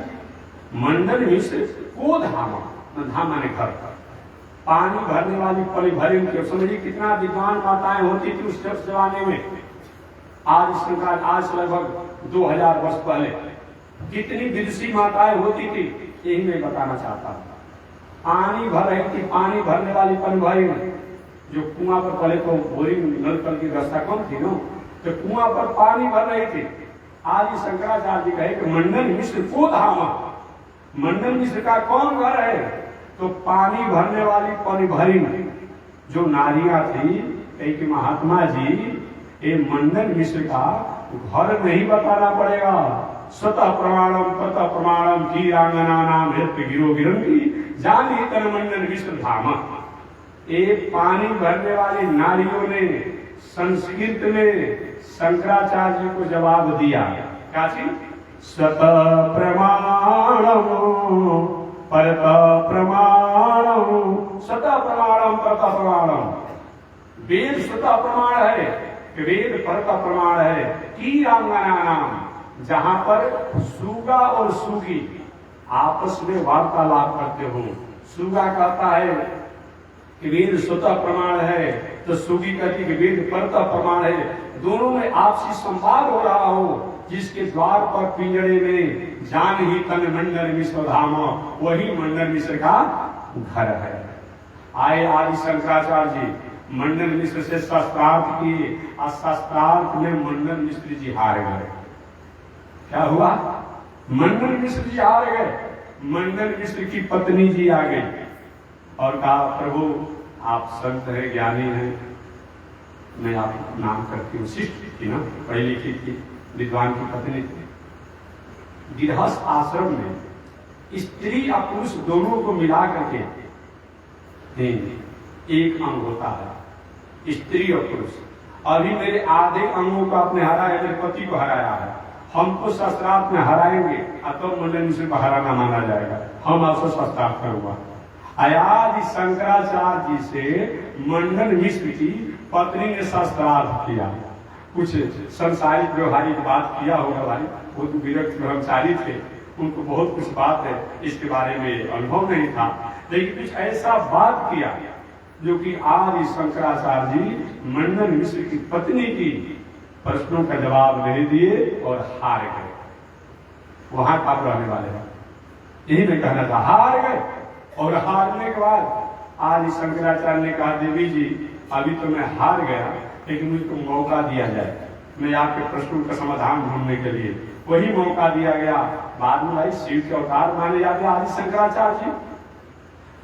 मंडन मिश्र को धामा, धामा ने घर पानी भरने वाली पली भरी उनके। समझिए कितना विद्वान माताएं होती थी उस जमाने में। आज शंकर, आज लगभग 2000 वर्ष पहले कितनी विदुषी माताएं होती थी, यही मैं बताना चाहता हूँ। पानी भर रही थी, पानी भरने वाली पन भाई जो कुआं पर, पहले तो बोरिंग नल कल की व्यवस्था कम थी ना, तो कुआं पर पानी भर रही थी। आज शंकराचार्य जी कहे कि मंडन मिश्र को धामा, मंडन मिश्र का कौन घर है? तो पानी भरने वाली पन भरी जो नारियां थी, एक महात्मा जी, ये मंडन मिश्र का घर नहीं बताना पड़ेगा। स्वतः प्रमाणम ततः प्रमाणम की रांगना नाम नृत्य गिरो गिरंगी जानी तन मंडन मिश्र धाम। एक पानी भरने वाली नारियों ने संस्कृत में शंकराचार्य जी को जवाब दिया, क्या चीज? स्वतः प्रमाणम परतः प्रमाणम, स्वतः प्रमाणम परतः प्रमाणम। वेद स्वतः प्रमाण है, वेद परतः प्रमाण है। की रांगना नाम, जहां पर सुगा और सुगी आपस में वार्तालाप करते हो। सुगा कहता है कि वेद स्वतः प्रमाण है, तो सुगी कहती है कि वेद परतः प्रमाण है। दोनों में आपसी संवाद हो रहा हो, जिसके द्वार पर पिंजड़े में जान ही तन मंडन मिश्र धाम, वही मंडन मिश्र का घर है। आए आदि शंकराचार्य जी मंडन मिश्र से शास्त्रार्थ किए, और शास्त्रार्थ में मंडन मिश्र जी हार गए। क्या हुआ? मंडन मिश्र जी हार गए। मंडन मिश्र की पत्नी जी आ गई और कहा, प्रभु आप संत हैं, ज्ञानी हैं, मैं आपको नाम करती हूँ। शिष्य थी ना, पढ़ी लिखी थी, विद्वान की पत्नी थी। गृहस्थ आश्रम में स्त्री और पुरुष दोनों को मिला करके एक अंग होता है, स्त्री और पुरुष। अभी मेरे आधे अंगों को आपने हराया, मेरे पति को हराया है, हमको शास्त्रार्थ में हराएंगे, तो मंडन मिश्र को हराना माना जाएगा। हम आपसे शास्त्रार्थ करूंगा। आदि शंकराचार्य जी से मंडन मिश्र की पत्नी ने शास्त्रार्थ किया। कुछ संसारिक व्यवहारिक बात किया होगा भाई, वो तो विरक्त ब्रह्मचारी थे, उनको बहुत कुछ बात है इसके बारे में अनुभव नहीं था, लेकिन कुछ ऐसा बात किया जो कि आदि शंकराचार्य जी मंडन मिश्र की पत्नी की प्रश्नों का जवाब नहीं दिए और हार गए। वहां का रहने वाले हैं, यही मैं कहना था, हार गए। और हारने के बाद आदि शंकराचार्य ने कहा, देवी जी अभी तो मैं हार गया, लेकिन मुझको मौका दिया जाए, मैं आपके प्रश्नों का समाधान ढूंढने के लिए। वही मौका दिया गया। बाद में भाई शिव के अवतार माने जाते आदि शंकराचार्य जी।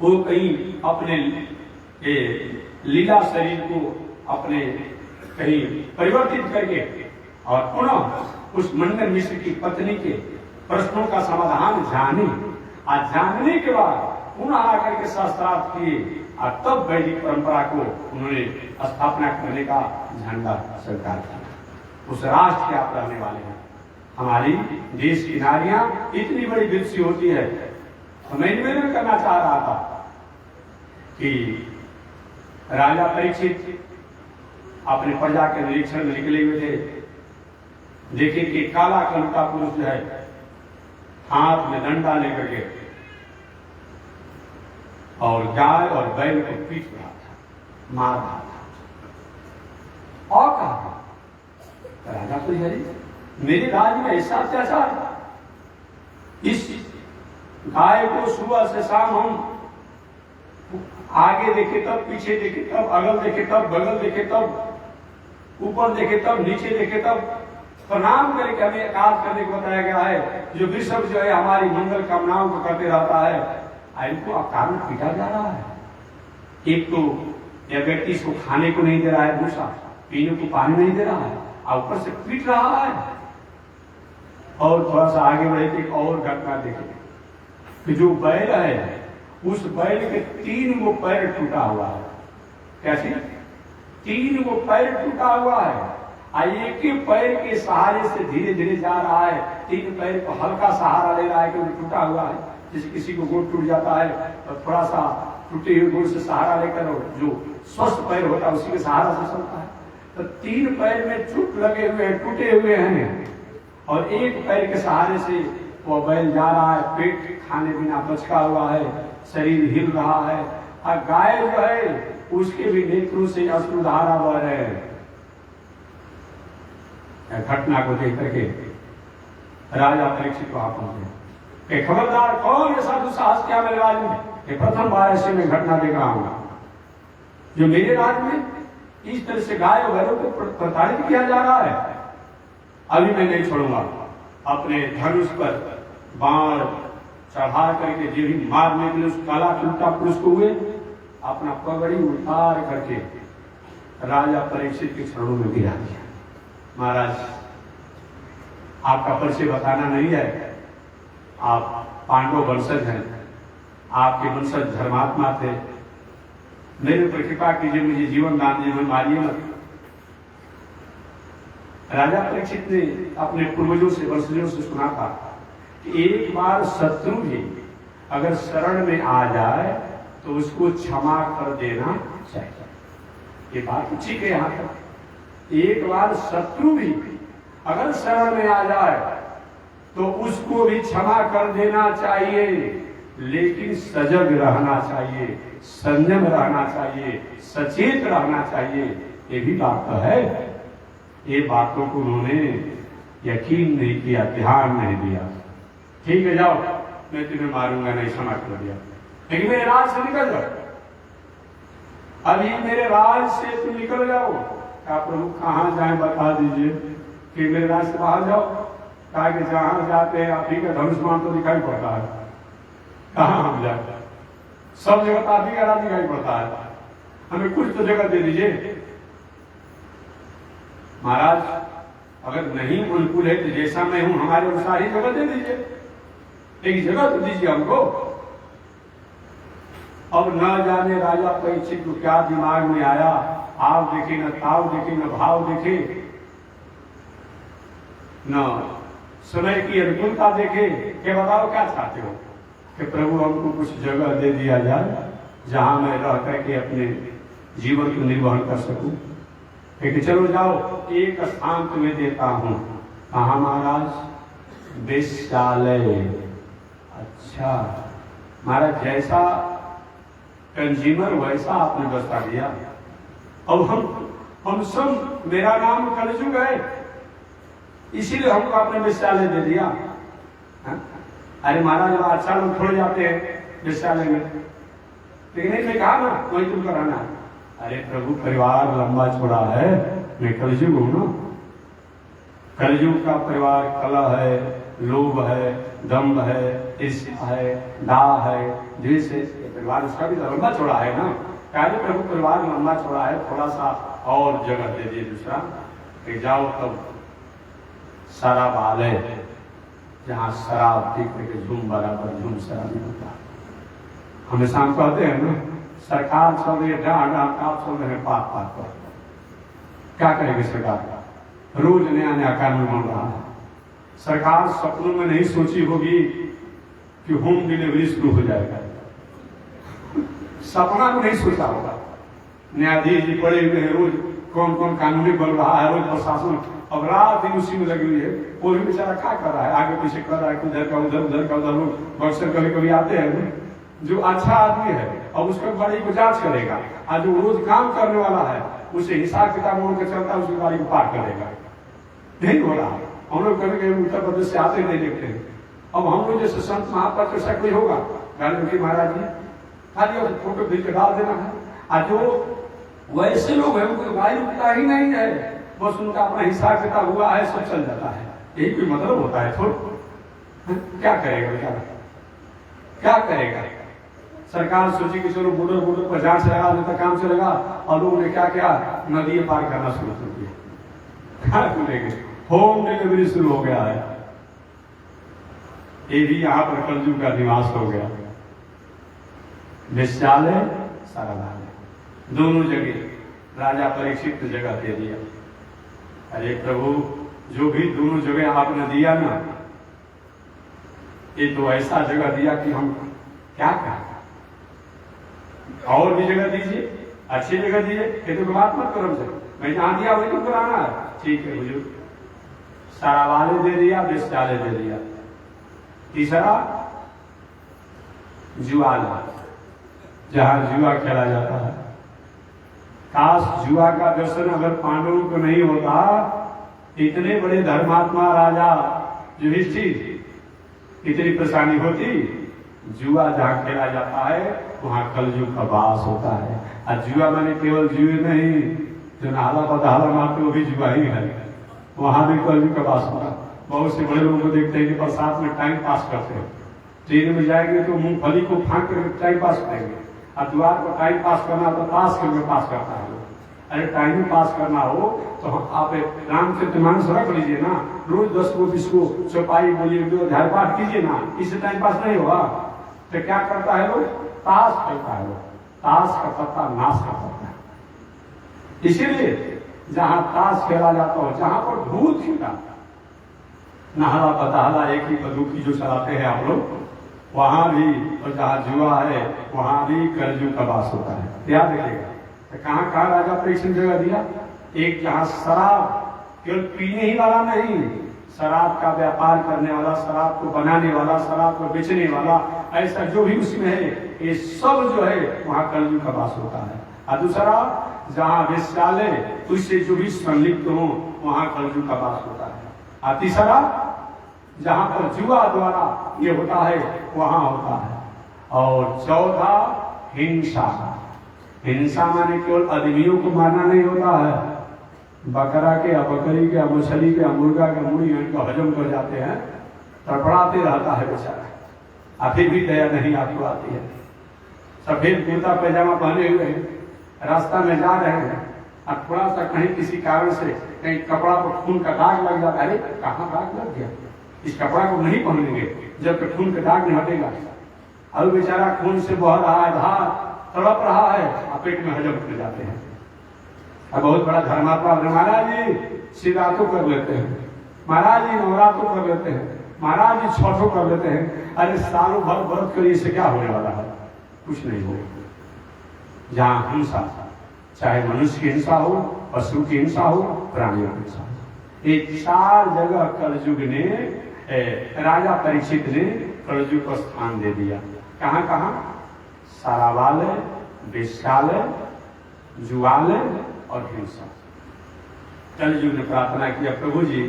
वो कहीं अपने लीला शरीर को अपने कहीं परिवर्तित करके और पुनः उस मंडन मिश्र की पत्नी के प्रश्नों का समाधान जाने, और जानने के बाद पुनः आकर के शास्त्रार्थ किए, और तब वैदिक परंपरा को उन्होंने स्थापना करने का झंडा सरकार किया। उस राष्ट्र के आप रहने वाले हैं। हमारी देश की नारियां इतनी बड़ी विदुषी होती है। तो मैं निवेदन करना चाह रहा था कि राजा परीक्षित अपने प्रजा के निरीक्षण में निकले हुए थे। देखे कि काला कंटा पुरुष जो है हाथ में डंडा लेकर के और गाय और बैल को पीट रहा था, मार रहा था। और कहा राजा तो मेरे राज्य में ऐसा अत्याचार, इस गाय को सुबह से शाम हम आगे देखे तब, पीछे देखे तब, अगल देखे तब, बगल देखे तब, ऊपर देखे तब, नीचे देखे तब, प्रणाम करके हमें कार्य करने को बताया गया है। जो विश्व जो है हमारी मंगल कामनाओं को करते रहता है, इनको अकारण पीटा जा रहा है। एक तो यह व्यक्ति इसको खाने को नहीं दे रहा है, दूसरा पीने को पानी नहीं दे रहा है, और ऊपर से पीट रहा है। और थोड़ा सा आगे बढ़े तो एक और घटना देखे कि जो बैल है, उस बैल के 3 गो पैर टूटा हुआ है। कैसे? 3 गो पैर टूटा हुआ है, एक ही पैर के सहारे से धीरे धीरे जा रहा है। 3 पैर को हल्का सहारा ले रहा है क्योंकि टूटा हुआ है। जैसे किसी को गोड़ टूट जाता है तो थोड़ा सा टूटे हुए गोड़ से सहारा लेकर, जो स्वस्थ पैर होता है उसी के सहारा से चलता है। तो 3 पैर में चोट लगे हुए हैं, टूटे हुए हैं, और एक पैर के सहारे से वो बैल जा रहा है। पेट खाने बिना बचका हुआ है, शरीर हिल रहा है, और गाय जो है उसके भी नेत्रों से अश्रुधारा बह रहे हैं। घटना को देख करके राजा परीक्षित को आप पहुंचे, खबरदार कौन ऐसा दुस्साहस किया मेरे राज्य में? ये प्रथम बार ऐसे में घटना देख रहा हूं जो मेरे राज्य में इस तरह से गाय और बैलों को प्रताड़ित किया जा रहा है। अभी मैं नहीं छोड़ूंगा। अपने धनुष पर बाण चढ़ा करके जो भी मारने के लिए उस काला कुंटा पुरुष को हुए, अपना पगड़ी उतार करके राजा परीक्षित के चरणों में गिरा दिया। महाराज, आपका परिचय बताना नहीं है, आप पांडव वंशज हैं, आपके वंशज धर्मात्मा थे, मेरे पर कृपा कीजिए, मुझे जीवन दान दीजिए, मैं मारिए मत। राजा परीक्षित ने अपने पूर्वजों से वंशजों से सुना था कि एक बार शत्रु भी अगर शरण में आ जाए तो उसको क्षमा कर देना चाहिए। ये बात ठीक है। यहां तक एक बार शत्रु भी अगर शरण में आ जाए तो उसको भी क्षमा कर देना चाहिए, लेकिन सजग रहना चाहिए, संयम रहना चाहिए, सचेत रहना चाहिए। ये भी बात तो है। ये बातों को उन्होंने यकीन नहीं किया, ध्यान नहीं दिया। ठीक है, जाओ, मैं तुम्हें मारूंगा नहीं, क्षमा कर दिया, लेकिन मेरे राज से निकल जाओ, अभी मेरे राज से तुम निकल जाओ। क्या प्रभु कहाँ जाए बता दीजिए कि मेरे राज से बाहर जाओ। कहा कि जहां जाते हैं आप ही का धनुष्मान तो दिखाई पड़ता है, कहाँ हम जाते, सब जगह आप ही का राज दिखाई पड़ता है, हमें कुछ तो जगह दे दीजिए। महाराज, अगर नहीं अनुकूल है तो जैसा मैं हूं हमारे अनुसार ही जगह दे दीजिए, एक जगह तो दीजिए हमको। अब न जाने राजा परीक्षित को क्या दिमाग में आया, आप देखे न ताव देखे न भाव देखे, न समय की अनुकूलता देखे, कि बताओ क्या चाहते हो कि प्रभु हमको कुछ जगह दे दिया जाए जहां मैं रह करके अपने जीवन को निर्वहन कर सकूं। कि चलो जाओ, एक स्थान तुम्हें देता हूं। कहा महाराज? वेश्यालय। अच्छा महाराज, जैसा कंज्यूमर वैसा आपने बता दिया। अब हम सब, मेरा नाम कलयुग है, इसीलिए हमको आपने वेश्यालय दे दिया। अरे महाराज, अच्छा लोग थोड़े जाते हैं वेश्यालय में, लेकिन मैं कहा ना वही तुमको रहना है। अरे प्रभु, परिवार लंबा छोड़ा है, मैं कलयुग हूं ना। कलयुग का परिवार कलह है, लोभ है, दम्भ है, ईर्ष्या है, दाह है, द्वेष है। परिवार उसका भी लंबा छोड़ा है ना। क्या प्रभु, परिवार लंबा छोड़ा है, थोड़ा सा और जगह दे दिए दूसरा, कि जाओ तब शराबालय, जहां शराब पी करके झूम बराबर झूम शराबी होता। हमेशा हम कहते हैं ना, सरकार चल रही है आप चल रहे हैं पाप पाप पर। क्या करेगी सरकार? रोज नया नया कानून बन रहा है। सरकार सपनों में नहीं सोची होगी कि होम डिलीवरी शुरू हो जाएगा, सपना में नहीं सोचा होगा। न्यायाधीश जी पड़े हुए हैं, रोज कौन कौन कानूनी बन रहा है, रोज प्रशासन अब रात दिन उसी में लगी हुई है। वो भी बेचारा क्या कर रहा है, आगे पीछे कर रहा है, उधर का उधर, उधर का उधर। लोग बक्सर कभी कभी आते हैं, जो अच्छा आदमी है अब उसका गाड़ी को जांच करेगा, और जो रोज काम करने वाला है उसे हिसाब किताब मोड़ के चलता है, उसकी गाड़ी को पार करेगा। नहीं हो रहा। हम लोग कभी कभी उत्तर प्रदेश से आते नहीं देखते हैं। अब हम लोग जैसे संत महापुरुष ऐसा कोई होगा, गांधी महाराज जी खाली फोटो खींच के डाल देना है। और जो वैसे लोग हैं उनको गाड़ी रुकता ही नहीं है, बस उनका अपना हिसाब किताब हुआ है, सब चल जाता है। यही कोई मतलब होता है? थोड़ा क्या करेगा बेचारा, क्या करेगा? सरकार सोची कि चलो बॉर्डर पर जांच लगा देता, काम चलेगा, और लोगों ने क्या क्या नदी पार करना शुरू कर दिया। क्या करेंगे? होम डिलीवरी शुरू हो गया है। ये भी यहाँ पर कलयुग का निवास हो गया। वेश्यालय, शराबालय, दोनों जगह राजा परीक्षित ने जगह दे दिया। अरे प्रभु, जो भी दोनों जगह आपने दिया ना, ये तो ऐसा जगह दिया कि हम क्या कहें। और भी जगह दीजिए, अच्छी जगह दीजिए। ये तो बात मत करो सर, मैं जहां दिया वही तुमको रहना है। ठीक है हुजूर, शराबालय दे दिया, वेश्यालय दे दिया। तीसरा जुआला, जहां जुआ खेला जाता है। काश जुआ का दर्शन अगर पांडवों को नहीं होता, इतने बड़े धर्मात्मा राजा युधिष्ठिर, इतनी परेशानी होती। जुआ जहां खेला जाता है वहां कलयुग का वास होता है। और जुआ मैंने केवल जुए नहीं, जो नाला बदहाला मारते वो भी जुआ ही है, वहां भी कलयुग का वास होता। बहुत से बड़े लोगों को देखते हैं कि बरसात में टाइम पास करते हैं, ट्रेन में जाएंगे तो मूंगफली को फांक कर टाइम पास करेंगे, और द्वार पर टाइम पास करना तो पास करके पास करता है। अरे टाइम पास करना हो तो आप रामचरितमानस रख लीजिए ना, रोज 10 को 20 को चौपाई बोलिए, अध्याय पाठ कीजिए ना, इससे टाइम पास नहीं होगा। तो क्या करता है लोग? ताश खेलता है। लोग ताश का पत्ता नाश का पत्ता है। इसीलिए जहां ताश खेला जाता हो, जहां पर भूत खिला नहला पताहला एक ही बंदूकी जो चलाते हैं आप लोग, वहां भी, और जहां जुआ है वहां भी कलयुग का वास होता है। याद रखिएगा। तो कहाँ कहाँ राजा परीक्षण जगह दिया? एक जहां शराब केवल पीने ही वाला नहीं, शराब का व्यापार करने वाला, शराब को बनाने वाला, शराब को बेचने वाला, ऐसा जो भी उसमें है, ये सब जो है वहां कलयुग का वास होता है। और दूसरा जहां वेश्यालय उससे जो भी संलिप्त हो वहां कलयुग का वास होता है। और तीसरा जहां पर जुआ द्वारा ये होता है वहां होता है। और चौथा हिंसा। हिंसा माने केवल आदमियों को मारना नहीं होता है, बकरा के, बकरी के, मछली के, मुर्गा के मुड़ी इनको हजम कर जाते हैं, तड़पड़ाते रहता है बेचारा, फिर भी दया नहीं आपको आती है। सफेद कुर्ता पैजामा पहने हुए हैं, रास्ता में जा रहे हैं, और थोड़ा सा कहीं किसी कारण से कहीं कपड़ा पर खून का दाग लग जाता है। अरे कहाँ दाग लग गया? इस कपड़ा को नहीं पहनेंगे जब तक खून का दाग नहीं हटेगा। अब बेचारा खून से बह रहा है, धार तड़प रहा है, और पेट में हजम कर जाते हैं। अब बहुत बड़ा धर्मात्मा महाराज जी शिवरात्रि कर लेते हैं, महाराज जी नवरात्रि कर लेते हैं, महाराज जी छठों कर लेते हैं। अरे सालों भर व्रत करिए, इससे क्या होने वाला है? कुछ नहीं होगा। जहां हिंसा, चाहे मनुष्य की हिंसा हो, पशु की हिंसा हो, प्राणियों की हिंसा हो, ये 4 जगह कलयुग ने, राजा परीक्षित ने कलयुग को स्थान दे दिया। कहाँ कहाँ? शराबालय, वेश्यालय, जुआलय और हिंसा। कलयुग ने प्रार्थना किया, प्रभु जी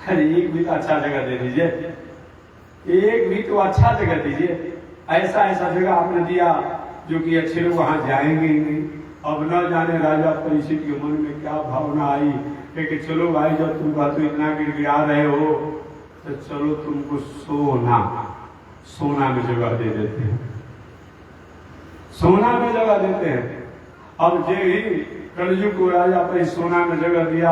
अरे एक भी तो अच्छा जगह दे दीजिए, एक भी तो अच्छा जगह दीजिए। ऐसा ऐसा जगह आपने दिया जो कि अच्छे लोग वहां जाएंगे ही नहीं। अब न जाने राजा परीक्षित के मन में क्या भावना आई कि चलो भाई जब तुम तो इतना गिड़गिड़ा रहे हो तो चलो तुमको सोना में जगह दे देते हैं, सोना में जगह देते हैं। अब जे ही कलयुग को राजा पर सोना में जगह दिया,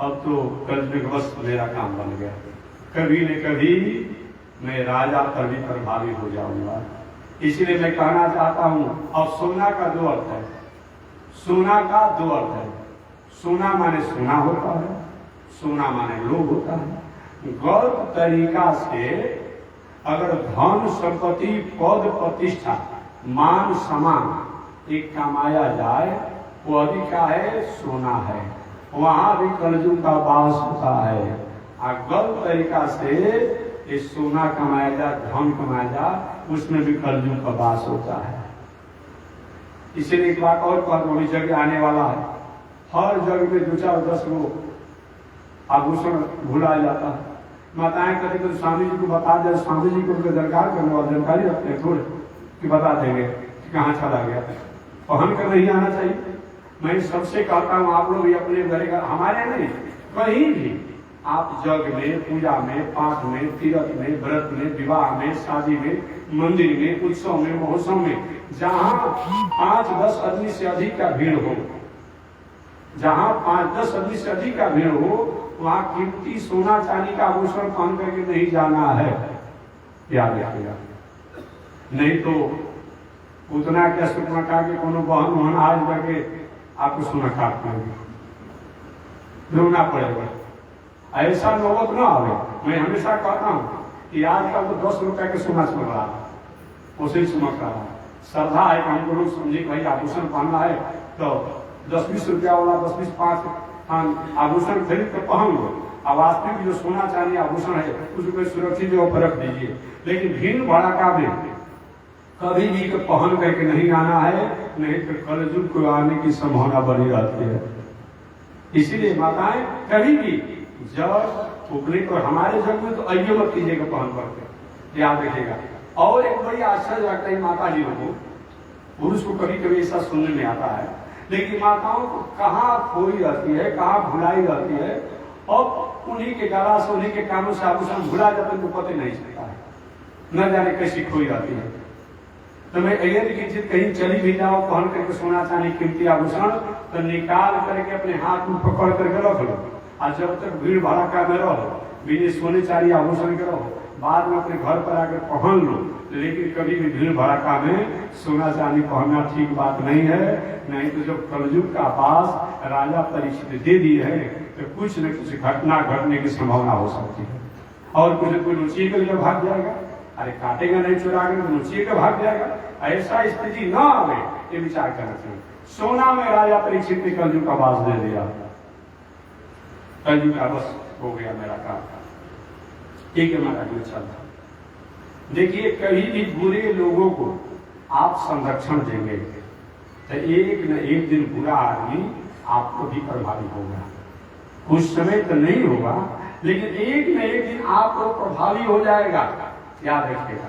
अब तो कलयुग बस मेरा काम बन गया। कभी न कभी मैं राजा पर भी प्रभावी हो जाऊंगा। इसलिए मैं कहना चाहता हूं, अब सोना का 2 अर्थ है, सोना का 2 अर्थ है। सोना माने सोना होता है, सोना माने लोभ होता है। गलत तरीका से अगर धन संपत्ति पद प्रतिष्ठा मान सम्मान एक कमाया जाए, वो अभी क्या है? सोना है। वहां भी कलयुग का वास होता है। और गलत तरीका से ये सोना कमाया जाए, धन कमाया जाए, उसमें भी कलयुग का वास होता है। इसीलिए एक बात और कहता हूं, जगह आने वाला है, हर जगह में 2-4-10 को आभूषण भुला जाता है। माताएं कहते तो स्वामी जी को बता दे, स्वामी जी को उनके दरकार करने वाले जानकारी रखते हैं थोड़े कि बता देंगे कि कहाँ चला गया, पहन कर नहीं आना चाहिए। मैं सबसे कहता हूँ आप लोग भी अपने घर का, हमारे नहीं, कहीं भी आप जग में, पूजा में, पाठ में, तीर्थ में, व्रत में, विवाह में, शादी में, मंदिर में, उत्सव में, महोत्सव में, जहाँ 5-10 आदमी से अधिक का भीड़ हो, जहाँ 5-10 आदमी से अधिक का भीड़ हो, वहां कीमती सोना चांदी का आभूषण पहन करके नहीं जाना है, याद रखिएगा। नहीं तो उतना क्या सुना का के कोनो बहन आज करके आपको सोना काट पाएंगे, रोना पड़ेगा। ऐसा नौबत ना आवे। मैं हमेशा कहता हूँ कि आजकल तो 10 रुपए के सोना चल रहा है, उसे चमक रहा है। श्रद्धा है कि हमको लोग समझे भाई आभूषण पहनना है तो 10-20 रुपया वाला 10-20-5 आभूषण खरीद कर पहन लो। अब वास्तविक जो सोना चांदी आभूषण है उसको सुरक्षित जगह पर रख दीजिए। लेकिन भीड़ भड़ाका में कभी भी पहन करके नहीं आना है, नहीं तो कलयुग को आने की संभावना बनी रहती है। इसीलिए माताएं कभी भी जब उगने को, हमारे जग में तो अयो मत कीजिएगा पहन करके, याद रखिएगा। और एक बड़ी आश्चर्य लगता है माता जी को, पुरुष को कभी कभी ऐसा सुनने में आता है, लेकिन माताओं को कहाँ खोई रहती है, कहाँ भुलाई रहती है, और उन्हीं के गला से, उन्हीं के कानों से आभूषण भुला जाते हैं, उनको पता नहीं चलता है, न जाने कैसी खोई रहती है। तो मैं अगर की कहीं चली भी जाओ पहन करके सोना चांदी कीमती आभूषण तो निकाल करके अपने हाथ में पकड़ करके रख लो, और जब तक भीड़ भड़का में रहो बिना सोने चांदी आभूषण के रहो, बाद में अपने घर पर आकर पहन लो, लेकिन कभी भी भीड़ भड़का में सोना चांदी पहनना ठीक बात नहीं है। नहीं तो जब कलयुग का पास राजा परीक्षित दे दी है तो कुछ न कुछ घटना घटने की संभावना हो सकती है, और कुछ कोई नुची करके भाग जाएगा, अरे काटेगा नहीं चुरा कर तो नुची के भाग जाएगा, ऐसा स्थिति न आवे ये विचार करना चाहिए। सोना में राजा परीक्षित ने कलयुग का वास दे दिया, कलयुग का बस हो गया मेरा काम, ठीक है मेरा कोई चलता। देखिए कभी भी बुरे लोगों को आप संरक्षण देंगे तो एक न एक दिन बुरा आदमी आपको भी प्रभावित होगा, कुछ समय तो नहीं होगा लेकिन एक न एक दिन आपको प्रभावी हो जाएगा। याद रखिएगा,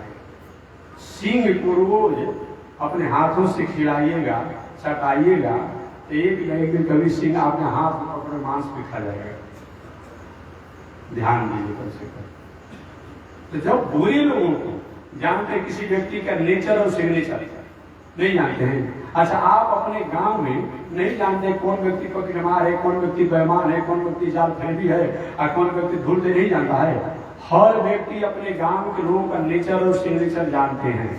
सिंह को रोज अपने हाथों से खिलाइएगा चटाइएगा तो एक न एक दिन कभी सिंह आपके हाथ में अपने मांस भी खा जाएगा। ध्यान दीजिए कम से कम। तो जब बुरे लोगों को जानते हैं, किसी व्यक्ति का नेचर और सिग्नेचर नहीं जानते हैं, अच्छा आप अपने गांव में नहीं जानते कौन व्यक्ति पकड़मार है, कौन व्यक्ति बेईमान है, कौन व्यक्ति जाल फेंकी है और कौन व्यक्ति धूल से नहीं जानता है। हर व्यक्ति अपने गांव के लोगों का नेचर और सिग्नेचर जानते हैं।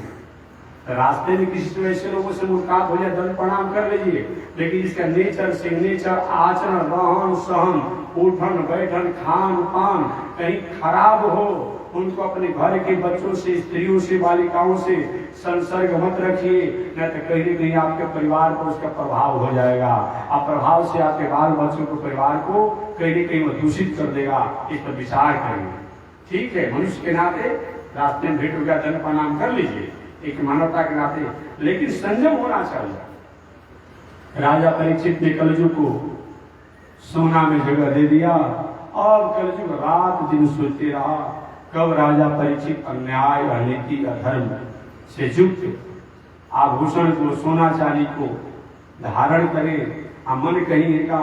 रास्ते में किसी तो ऐसे लोगों से मुलाकात हो जाए दंड प्रणाम कर लीजिए, लेकिन इसका नेचर सिग्नेचर आचरण रहन सहन उठन बैठन खान पान कहीं खराब हो, उनको अपने घर के बच्चों से स्त्रियों से बालिकाओं से संसर्ग मत रखिए, नहीं तो कहीं न कहीं आपके परिवार पर उसका प्रभाव हो जाएगा। आप प्रभाव से आपके बाल बच्चों को परिवार को कहीं न कहीं दूषित कर देगा। इस पर विचार करिए, ठीक है। मनुष्य के नाते रास्ते में भेंट हो गया दंड प्रणाम कर लीजिए, एक मानवता के नाते, लेकिन संयम होना चाहिए। राजा परीक्षित ने कलयुग को सोना में जगह दे दिया और कलयुग रात दिन सोचते रहा कब राजा परीक्षित अन्याय अनीति अधर्म से युक्त आभूषण को सोना चांदी को धारण करे, मन कहीं का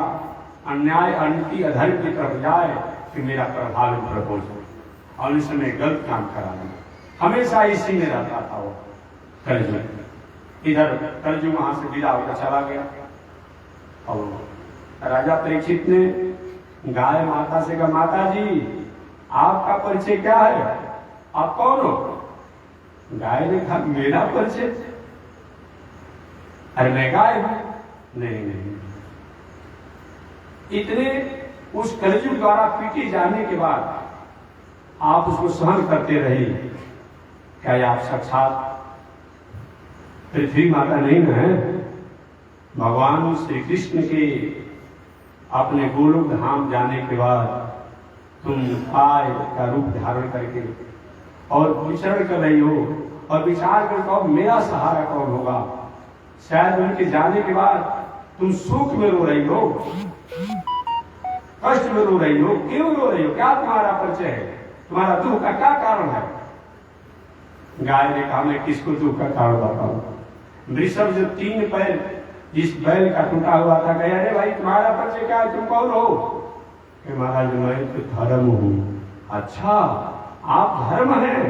अन्याय अनीति अधर्म की तरफ जाए कि मेरा प्रभाव ऊपर हो जाए और इस समय गलत काम कराना। हमेशा इसी में रहता था वो कलयुग। इधर कलयुग वहां से विदा होकर चला गया और राजा परीक्षित ने गाय माता से कहा, माता जी आपका परिचय क्या है, आप कौन हो? गाय ने कहा, मेरा परिचय? अरे मैं गाय हूं। नहीं नहीं, इतने उस कलयुग द्वारा पीटे जाने के बाद आप उसको सहन करते रहे, क्या आप साक्षात पृथ्वी माता नहीं है? भगवान श्री कृष्ण के अपने गोलोक धाम जाने के बाद तुम आय का रूप धारण करके और विचरण कर रही हो और विचार कर कहो मेरा सहारा कौन होगा। शायद उनके जाने के बाद तुम सुख में रो रही हो, कष्ट में रो रही हो, क्यों रो रही हो, क्या तुम्हारा परिचय है, तुम्हारा दुख का क्या कारण है? गाय ने कहा, मैं किसको दुख का कारण बताऊं। वृषभ जो 3 पैर जिस बैल का टूटा हुआ था, कहा अरे भाई तुम्हारा परिचय क्या है, तुम कौन हो? कि महाराज मैं तो धर्म हूं। अच्छा आप धर्म हैं,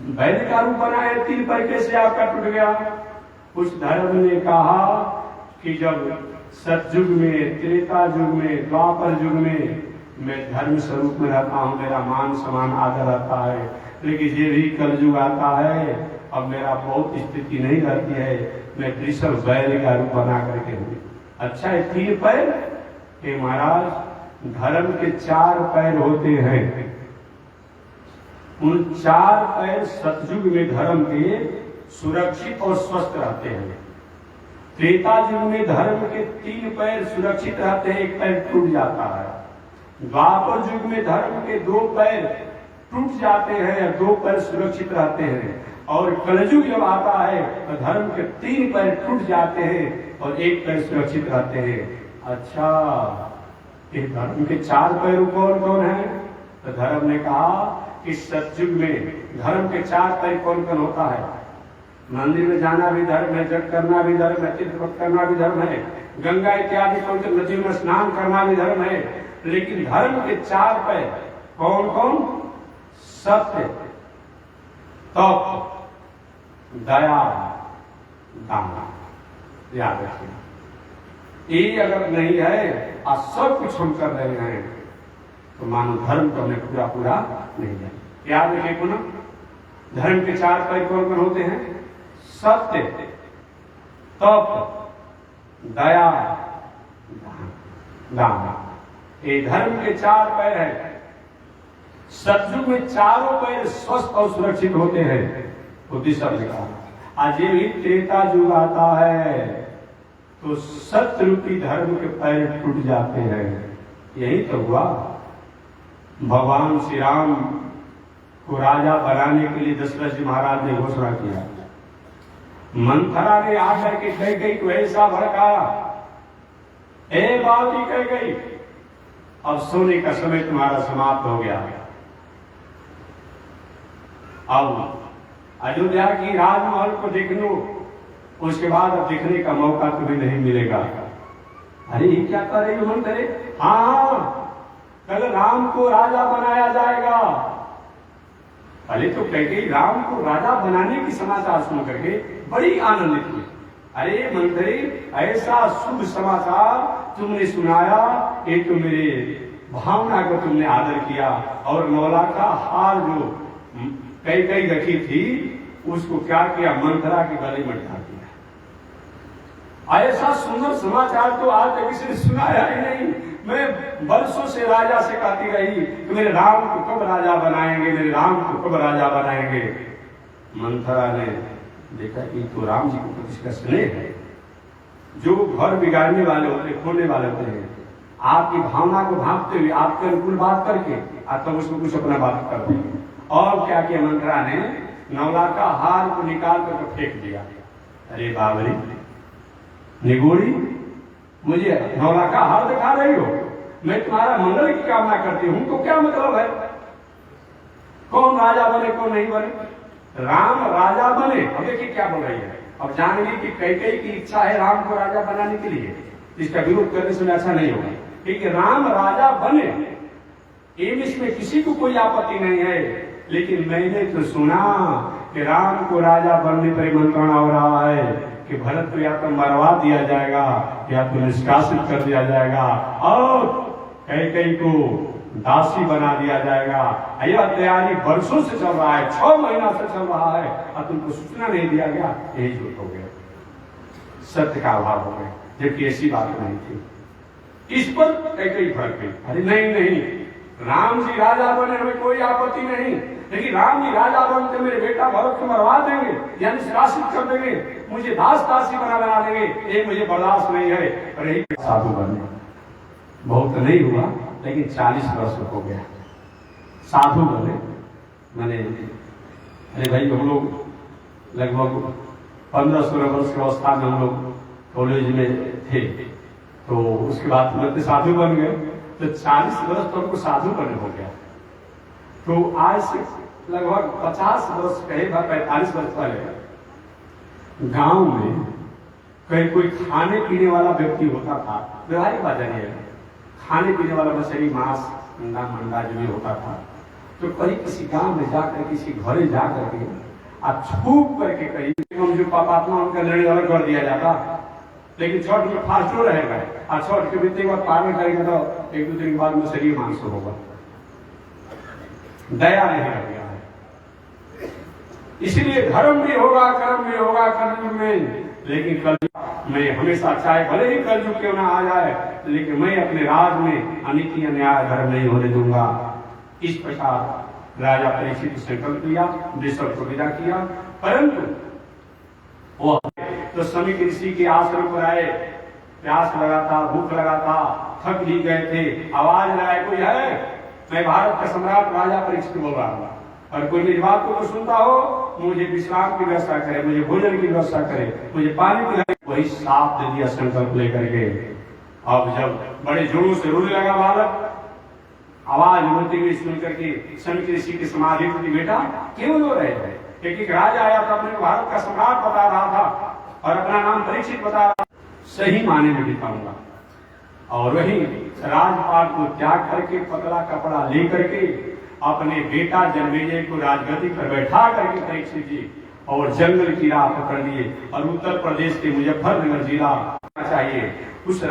बैल का रूप बनाए 3 पैर कैसे आपका टूट गया? उस धर्म ने कहा कि जब सतयुग में, त्रेता युग में, द्वापर युग में मैं धर्म स्वरूप में रहता हूं, मेरा मान सम्मान आदर रहता है, लेकिन ये भी कलयुग आता है अब मेरा बहुत स्थिति नहीं रहती है, मैं वृषभ बैल का रूप बना करके हूँ। अच्छा है 3 पैर कि महाराज धर्म के 4 पैर होते हैं, उन 4 पैर सतयुग में धर्म के सुरक्षित और स्वस्थ रहते हैं। त्रेता युग में धर्म के 3 पैर सुरक्षित रहते हैं, 1 पैर टूट जाता है। द्वापर युग में धर्म के 2 पैर टूट जाते हैं, 2 पैर सुरक्षित रहते हैं, और कलयुग जब आता है तो धर्म के 3 पैर टूट जाते हैं और 1 पैर सुरक्षित रहते हैं। अच्छा ये धर्म के 4 पैर कौन कौन है? तो धर्म ने कहा कि सतयुग में धर्म के 4 पैर कौन कौन होता है? मंदिर में जाना भी धर्म है, जप करना भी धर्म है, तीर्थ करना भी धर्म है, गंगा इत्यादि पवित्र नदियों में स्नान करना भी धर्म है। लेकिन धर्म के 4 पैर कौन कौन? सत्य, तप, दया, दान, याद रखिए। ये अगर नहीं है और सब कुछ हम कर रहे हैं तो मानो धर्म तो हमें पूरा पूरा नहीं जाए। याद रखिए पुनः, धर्म के 4 पैर कौन कौन होते हैं? सत्य, तप, दया, दान। ये धर्म के 4 पैर है। सतयुग में चारों पैर स्वस्थ और सुरक्षित होते हैं। बुद्धि शब्द का आज ये भी त्रेता युग आता है तो सत्य रूपी धर्म के पैर टूट जाते हैं। यही तो हुआ, भगवान श्री राम को राजा बनाने के लिए दशरथ जी महाराज ने घोषणा किया। मंथरा ने आकर के कैकेयी को ऐसा भड़काया, ए बाबी कैकेयी, अब सोने का समय तुम्हारा समाप्त हो गया। अब अयोध्या की राजमहल को देख लो, उसके बाद अब देखने का मौका तुम्हें नहीं मिलेगा। अरे ये क्या कर रही हो मंथरे? हाँ, कल राम को राजा बनाया जाएगा। पहले तो कैकेयी राम को राजा बनाने की समाचार सुन करके बड़ी आनंदित हुई। अरे मंथरे, ऐसा शुभ समाचार तुमने सुनाया, ये तो मेरे भावना को तुमने आदर किया और मौला का हार जो कैकेयी रखी थी उसको क्या किया? मंथरा के गले में डाल दिया। ऐसा सुंदर समाचार तो आज तक किसी ने सुनाया ही नहीं। मैं वर्षों से राजा से कहती रही कि मेरे राम को कब राजा बनाएंगे, मेरे राम को कब राजा बनाएंगे। मंथरा ने देखा कि तो राम जी को इसका स्नेह है। जो घर बिगाड़ने वाले होते, खोने वाले होते हैं, आपकी भावना को भांपते हुए आपके अनुकूल बात करके तब उसको कुछ अपना बात कर देंगे। और क्या किया? मंथरा ने नौला का हार को निकाल कर फेंक दिया। अरे बाबरी निगोड़ी, मुझे नौला का हार दिखा रही हो? मैं तुम्हारा मंगल की कामना करती हूं तो क्या मतलब है? कौन राजा बने कौन नहीं बने? राम राजा बने। अब देखिए क्या बोल रही है। अब जानेंगे कि कैकेयी की इच्छा है राम को राजा बनाने के लिए, इसका विरोध करने से अच्छा नहीं होगा। क्योंकि राम राजा बने, इसमें किसी को कोई आपत्ति नहीं है। लेकिन मैंने तो सुना कि राम को राजा बनने पर मंत्रणा हो रहा है कि भरत को या तो मरवा दिया जाएगा या तो निष्कासित कर दिया जाएगा और कैकेयी को दासी बना दिया जाएगा। यह तैयारी वर्षों से चल रहा है, 6 महीना से चल रहा है और तुमको सूचना नहीं दिया गया। यही झूठ हो गया, सत्य का अभाव हो गया, जबकि ऐसी बात नहीं थी। इस पर कैकेयी भड़क गई। अरे नहीं नहीं, राम जी राजा बने हमें कोई आपत्ति नहीं, लेकिन राम जी राजा बनते मेरे बेटा भरत को मरवा देंगे या निष्कासित कर देंगे, मुझे दास दासी बना देंगे, ये मुझे बर्दाश्त नहीं है। और यही साधु बने। बहुत नहीं हुआ लेकिन 40 वर्ष हो गया साधु बने। मैंने अरे भाई हम लोग लगभग 15-16 वर्ष की अवस्था में हम लोग कॉलेज में थे, तो उसके बाद तुरंत साधु बन गए। तो 40 वर्ष तो हमको साधु बने हो गया। तो आज से लगभग 50 वर्ष कहे 45 वर्ष पहले गांव में कहीं कोई खाने पीने वाला व्यक्ति होता था, व्यवहारिक बात है, खाने पीने वाला मछली मांस अंडा मंडा जो भी होता था, तो कहीं किसी गांव में जाकर किसी घरे जाकर के आप छूप करके कहीं हम जो पापात्मा उनका निर्णय अलग कर दिया जाता। लेकिन छठ में फास्टो रहेगा और छठ के बीतने के बाद पारण करेंगे तो 1-2 दिन के बाद मछली मांस होगा। दया नहीं रह गया है। इसलिए धर्म भी होगा, कर्म भी होगा कलयुग में, लेकिन कलयुग में हमेशा चाहे भले ही कलयुग क्यों ना आ जाए, लेकिन मैं अपने राज में अनित्य न्याय धर्म नहीं होने दूंगा। इस प्रकार राजा परीक्षित ने संकल्प लिया, देशों को विदा किया। परंतु वो तो समीक ऋषि के आश्रम पर आए, प्यास लगा था, भूख लगा था, थक भी गए थे, आवाज लगाए कोई है? मैं भारत का सम्राट राजा परीक्षित बोल रहा हूँ, और कोई मेरी बात को सुनता हो, मुझे विश्राम की व्यवस्था करे, मुझे भोजन की व्यवस्था करे, मुझे पानी पिलाए। वही साफ दे दिया संकल्प लेकर के। अब जब बड़े जोरों से रोने लगा बालक, आवाज होती हुई सुन करके समीक ऋषि की समाधि की, बेटा क्यों रो रहे थे? क्योंकि राजा आया था, अपने भारत का सम्राट बता रहा था और अपना नाम परीक्षित बता रहा था, सही माने में दिखाऊंगा। और वही राजपाट को त्याग करके पतला कपड़ा लेकर के अपने बेटा जन्मेजय को राजगद्दी पर बैठा करके परीक्षित जी और जंगल की राह पकड़ लिए और उत्तर प्रदेश के मुजफ्फरनगर जिला चाहिए उस